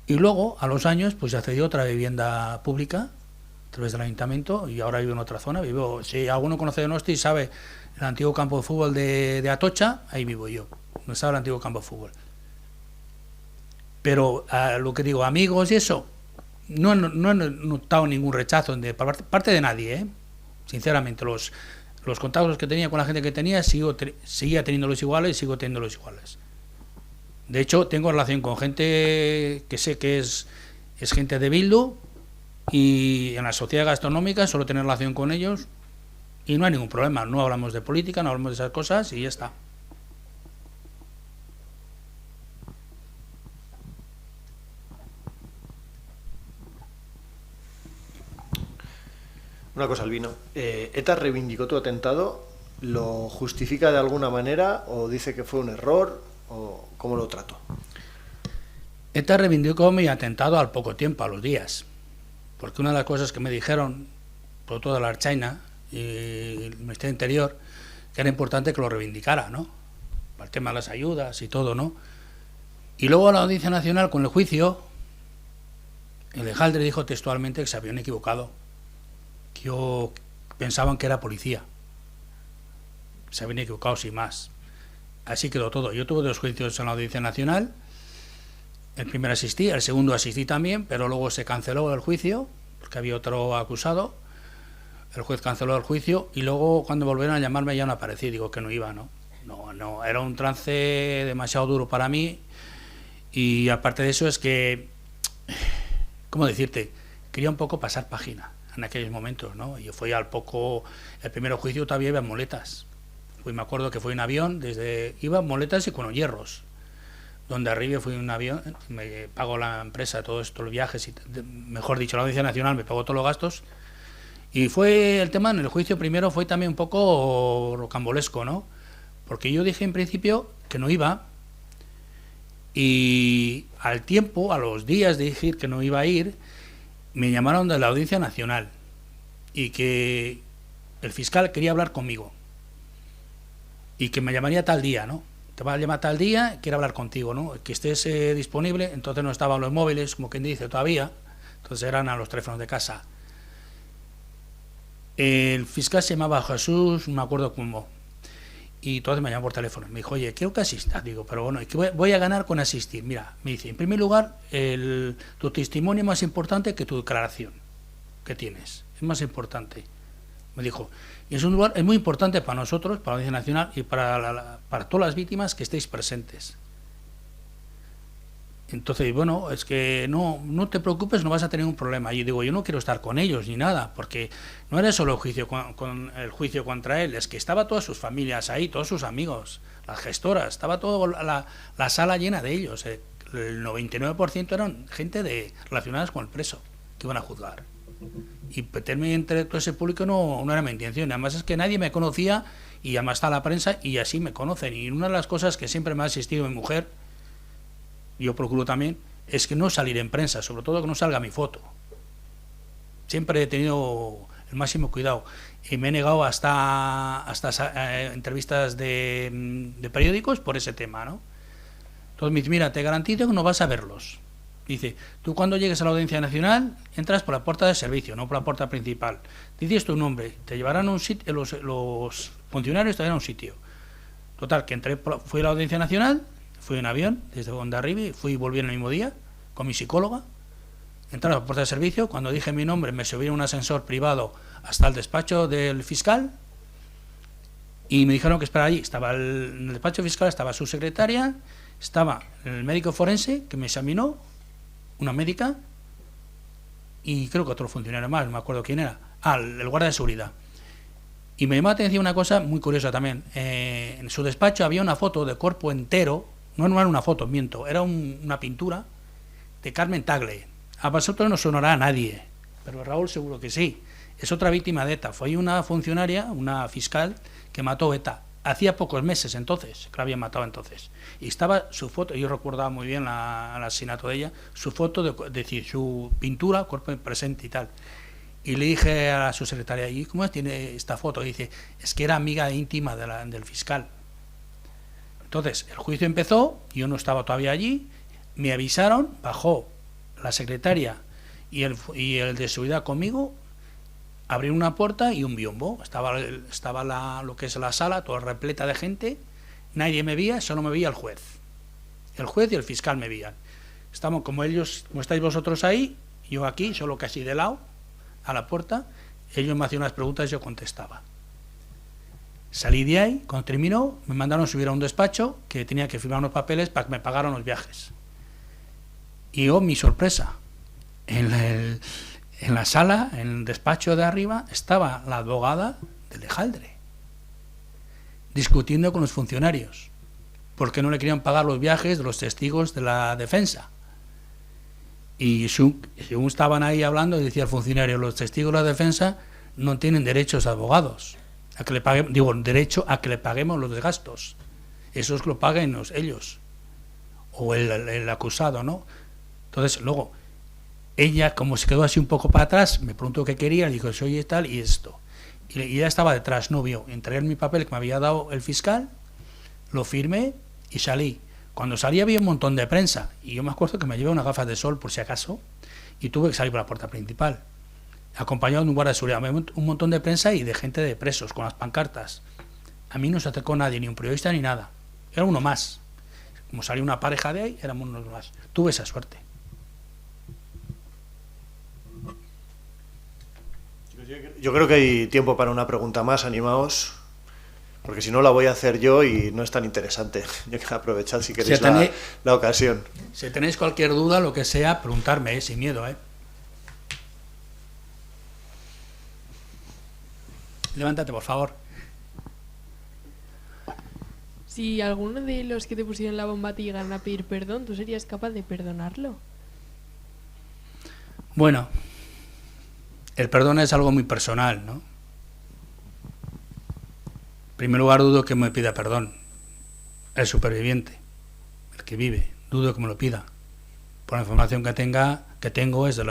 Speaker 1: Y luego, a los años, pues accedí a otra vivienda pública, a través del Ayuntamiento, y ahora vivo en otra zona. Si alguno conoce Donosti y sabe el antiguo campo de fútbol de Atocha, ahí vivo yo, donde estaba el antiguo campo de fútbol. Pero lo que digo, amigos y eso, no he notado ningún rechazo por parte de nadie, ¿eh? Sinceramente, los contactos que tenía con la gente que tenía, seguía teniéndolos iguales y sigo teniéndolos iguales. De hecho, tengo relación con gente que sé que es gente de Bildu, y en la sociedad gastronómica suelo tener relación con ellos y no hay ningún problema. No hablamos de política, no hablamos de esas cosas y ya está.
Speaker 2: Una cosa, Albino. ¿ETA reivindicó tu atentado? ¿Lo justifica de alguna manera o dice que fue un error? ¿O cómo lo trató?
Speaker 1: ETA reivindicó mi atentado al poco tiempo, a los días. Porque una de las cosas que me dijeron, por todo la Archaina y el Ministerio del Interior, que era importante que lo reivindicara, ¿no? Para el tema de las ayudas y todo, ¿no? Y luego a la Audiencia Nacional, con el juicio, el Alejandre dijo textualmente que se habían equivocado, que yo pensaban que era policía. Se habían equivocado sin más. Así quedó todo. Yo tuve 2 juicios en la Audiencia Nacional. El primero asistí, el segundo asistí también, pero luego se canceló el juicio, porque había otro acusado. El juez canceló el juicio y luego cuando volvieron a llamarme ya no aparecí, digo que no iba, ¿no? No, era un trance demasiado duro para mí y aparte de eso es que, ¿cómo decirte? Quería un poco pasar página en aquellos momentos, ¿no? Yo fui al poco, el primer juicio todavía iba en muletas. Me acuerdo que fui en avión, iba en muletas y con los hierros. Donde arriba fui en un avión, me pagó la empresa todos estos viajes, mejor dicho, la Audiencia Nacional me pagó todos los gastos. Y fue el tema en el juicio primero, fue también un poco rocambolesco, ¿no? Porque yo dije en principio que no iba, y al tiempo, a los días de decir que no iba a ir, me llamaron de la Audiencia Nacional y que el fiscal quería hablar conmigo y que me llamaría tal día, ¿no? Te va a llamar tal día, quiere hablar contigo, ¿no? Que estés disponible. Entonces no estaban los móviles, como quien dice, todavía. Entonces eran a los teléfonos de casa. El fiscal se llamaba Jesús, no me acuerdo cómo. Y entonces me llamó por teléfono. Me dijo, oye, quiero que asistas. Digo, pero bueno, ¿qué voy a ganar con asistir? Mira, me dice, en primer lugar, tu testimonio es más importante que tu declaración que tienes. Es más importante. Me dijo, y es un lugar, es muy importante para nosotros, para la Audiencia Nacional y para todas las víctimas que estéis presentes. Entonces, bueno, es que no te preocupes, no vas a tener un problema. Y digo, yo no quiero estar con ellos ni nada, porque no era solo el juicio el juicio contra él, es que estaba todas sus familias ahí, todos sus amigos, las gestoras, estaba toda la sala llena de ellos. El 99% eran gente relacionadas con el preso, que iban a juzgar. Y meterme entre todo ese público no era mi intención. Además es que nadie me conocía y además está la prensa y así me conocen. Y una de las cosas que siempre me ha asistido mi mujer, yo procuro también, es que no salir en prensa, sobre todo que no salga mi foto. Siempre he tenido el máximo cuidado y me he negado hasta entrevistas de periódicos por ese tema, ¿no? Entonces me dice, mira, te garantizo que no vas a verlos. Dice, tú cuando llegues a la Audiencia Nacional entras por la puerta de servicio, no por la puerta principal. Dices tu nombre, te llevarán a un sitio, los funcionarios te llevarán a un sitio. Total, que fui a la Audiencia Nacional, fui en avión desde Hondarribia y fui y volví en el mismo día con mi psicóloga. Entré a la puerta de servicio, cuando dije mi nombre me subí en un ascensor privado hasta el despacho del fiscal y me dijeron que esperara allí. En el despacho fiscal estaba su secretaria, estaba el médico forense que me examinó, una médica y creo que otro funcionario más, no me acuerdo quién era. El guardia de seguridad. Y me llamó la atención una cosa muy curiosa también. En su despacho había una foto de cuerpo entero, no era una foto, miento, era una pintura de Carmen Tagle. A vosotros no sonará a nadie, pero Raúl seguro que sí. Es otra víctima de ETA. Fue una funcionaria, una fiscal, que mató ETA. Hacía pocos meses entonces, que la habían matado entonces. Y estaba su foto, yo recordaba muy bien el asesinato de ella, su foto, decir, su pintura, cuerpo presente y tal. Y le dije a su secretaria, ¿y cómo tiene esta foto? Y dice, es que era amiga íntima del fiscal. Entonces, el juicio empezó, yo no estaba todavía allí, me avisaron, bajó la secretaria y el de seguridad conmigo, abrieron una puerta y un biombo. Estaba lo que es la sala, toda repleta de gente, nadie me veía, solo me veía el juez. El juez y el fiscal me veían. Estamos como estáis vosotros ahí, yo aquí, solo casi de lado, a la puerta, ellos me hacían unas preguntas y yo contestaba. Salí de ahí, cuando terminó, me mandaron subir a un despacho que tenía que firmar unos papeles para que me pagaran los viajes. Y mi sorpresa, en la sala, en el despacho de arriba, estaba la abogada de Lejaldre, discutiendo con los funcionarios, porque no le querían pagar los viajes de los testigos de la defensa. Y según estaban ahí hablando, decía el funcionario, los testigos de la defensa no tienen derechos a abogados, a que le paguen, derecho a que le paguemos los gastos. Esos lo paguen ellos, o el acusado, ¿no? Entonces, luego, ella, como se quedó así un poco para atrás, me preguntó qué quería, le dijo, soy tal y esto. Y ella estaba detrás, no vio. Entregué mi papel que me había dado el fiscal, lo firmé y salí. Cuando salí había un montón de prensa, y yo me acuerdo que me llevé unas gafas de sol por si acaso, y tuve que salir por la puerta principal, acompañado de un guardia de seguridad, un montón de prensa y de gente de presos, con las pancartas. A mí no se acercó nadie, ni un periodista ni nada. Era uno más. Como salió una pareja de ahí, éramos unos más. Tuve esa suerte.
Speaker 2: Yo creo que hay tiempo para una pregunta más, animaos, porque si no la voy a hacer yo y no es tan interesante. Yo quiero aprovechar si queréis la ocasión.
Speaker 1: Si tenéis cualquier duda, lo que sea, preguntarme, sin miedo. Levántate, por favor.
Speaker 6: Si alguno de los que te pusieron la bomba te llegaran a pedir perdón, ¿tú serías capaz de perdonarlo?
Speaker 1: Bueno, el perdón es algo muy personal, ¿no? En primer lugar, dudo que me pida perdón el superviviente, el que vive, dudo que me lo pida. Por la información que tengo es de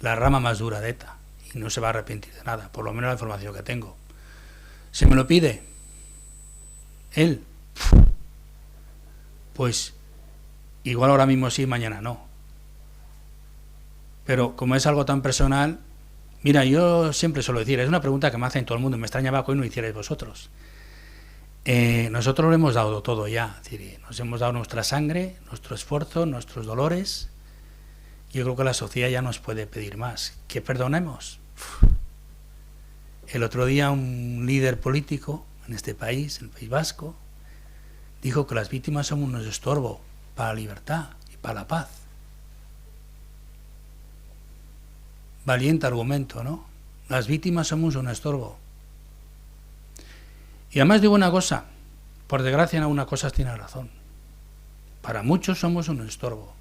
Speaker 1: la rama más dura de ETA y no se va a arrepentir de nada, por lo menos la información que tengo. Si me lo pide él, pues igual ahora mismo sí, mañana no. Pero como es algo tan personal, mira, yo siempre suelo decir, es una pregunta que me hacen todo el mundo, me extrañaba que hoy no hicierais vosotros. Nosotros lo hemos dado todo ya, es decir, nos hemos dado nuestra sangre, nuestro esfuerzo, nuestros dolores. Yo creo que la sociedad ya nos puede pedir más, que perdonemos. El otro día un líder político en este país, en el País Vasco, dijo que las víctimas son unos estorbo para la libertad y para la paz. Valiente argumento, ¿no? Las víctimas somos un estorbo. Y además digo una cosa, por desgracia en algunas cosas tiene razón. Para muchos somos un estorbo.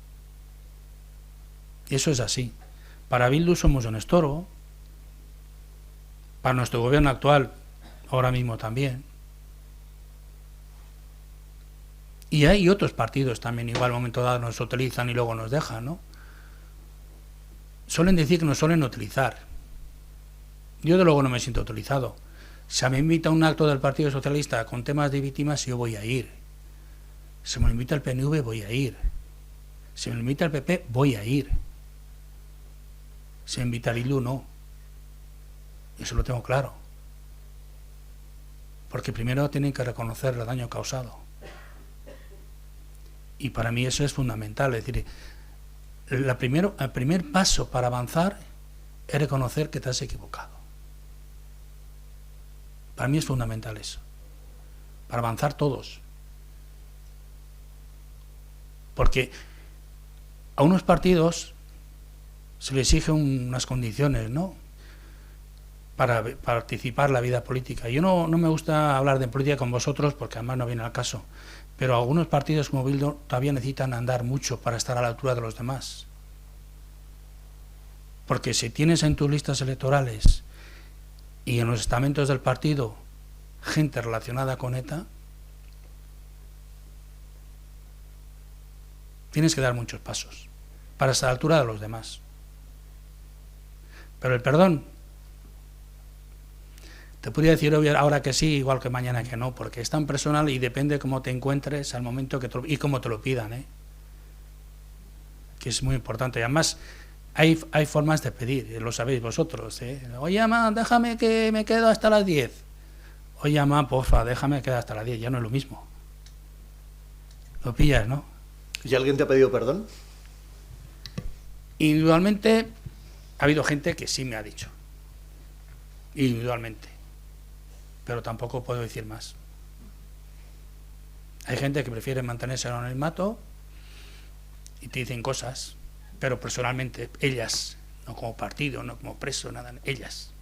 Speaker 1: Y eso es así. Para Bildu somos un estorbo. Para nuestro gobierno actual, ahora mismo también. Y hay otros partidos también, igual al momento dado nos utilizan y luego nos dejan, ¿no? Suelen decir que nos suelen utilizar. Yo de luego no me siento utilizado. Si me invita a un acto del Partido Socialista con temas de víctimas, yo voy a ir. Si me invita el PNV, voy a ir. Si me invita el PP, voy a ir. Si me invita el Bildu, no. Eso lo tengo claro. porque primero tienen que reconocer el daño causado. Y para mí eso es fundamental, es decir, el primer paso para avanzar es reconocer que te has equivocado. Para mí es fundamental eso, para avanzar todos. Porque a unos partidos se les exigen unas condiciones, ¿no?, para participar en la vida política. Yo no me gusta hablar de política con vosotros porque además no viene al caso, pero algunos partidos como Bildu todavía necesitan andar mucho para estar a la altura de los demás. Porque si tienes en tus listas electorales y en los estamentos del partido gente relacionada con ETA, tienes que dar muchos pasos para estar a la altura de los demás. Pero el perdón, te podría decir ahora que sí, igual que mañana que no, porque es tan personal y depende cómo te encuentres al momento y cómo te lo pidan, que es muy importante. Y además hay formas de pedir, lo sabéis vosotros. Oye, mamá, déjame que me quedo hasta las 10. Oye, mamá, porfa, déjame quedar hasta las 10, ya no es lo mismo. Lo pillas, ¿no?
Speaker 2: ¿Y alguien te ha pedido perdón?
Speaker 1: Individualmente ha habido gente que sí me ha dicho. Individualmente. Pero tampoco puedo decir más. Hay gente que prefiere mantenerse en el anonimato y te dicen cosas, pero personalmente, ellas, no como partido, no como preso, nada, ellas.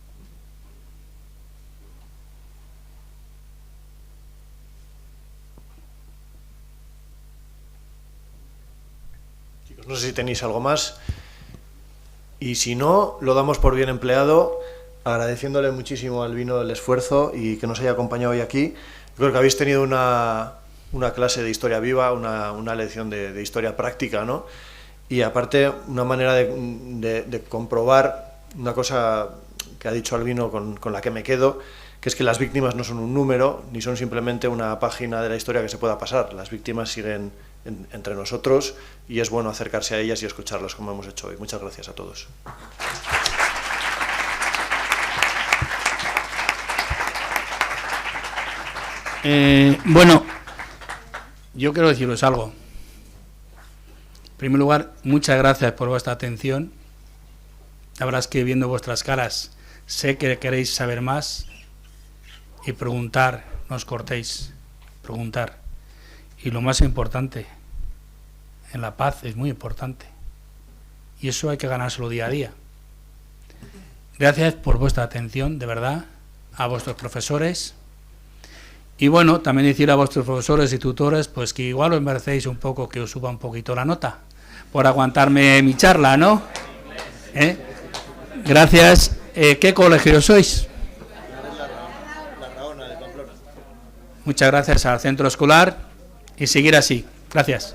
Speaker 2: Chicos, no sé si tenéis algo más. Y si no, lo damos por bien empleado, agradeciéndole muchísimo a Albino el esfuerzo y que nos haya acompañado hoy aquí. Creo que habéis tenido una clase de historia viva, una lección de historia práctica, ¿no? Y aparte, una manera de comprobar una cosa que ha dicho Albino con la que me quedo, que es que las víctimas no son un número, ni son simplemente una página de la historia que se pueda pasar. Las víctimas siguen entre nosotros y es bueno acercarse a ellas y escucharlas como hemos hecho hoy. Muchas gracias a todos.
Speaker 1: Bueno, yo quiero deciros algo. En primer lugar, muchas gracias por vuestra atención. La verdad es que viendo vuestras caras sé que queréis saber más y preguntar, no os cortéis, preguntar. Y lo más importante, en la paz es muy importante. Y eso hay que ganárselo día a día. Gracias por vuestra atención, de verdad, a vuestros profesores. Y bueno, también decir a vuestros profesores y tutores, pues que igual os merecéis un poco que os suba un poquito la nota, por aguantarme mi charla, ¿no? Gracias. ¿Qué colegio sois? Muchas gracias al centro escolar y seguir así. Gracias.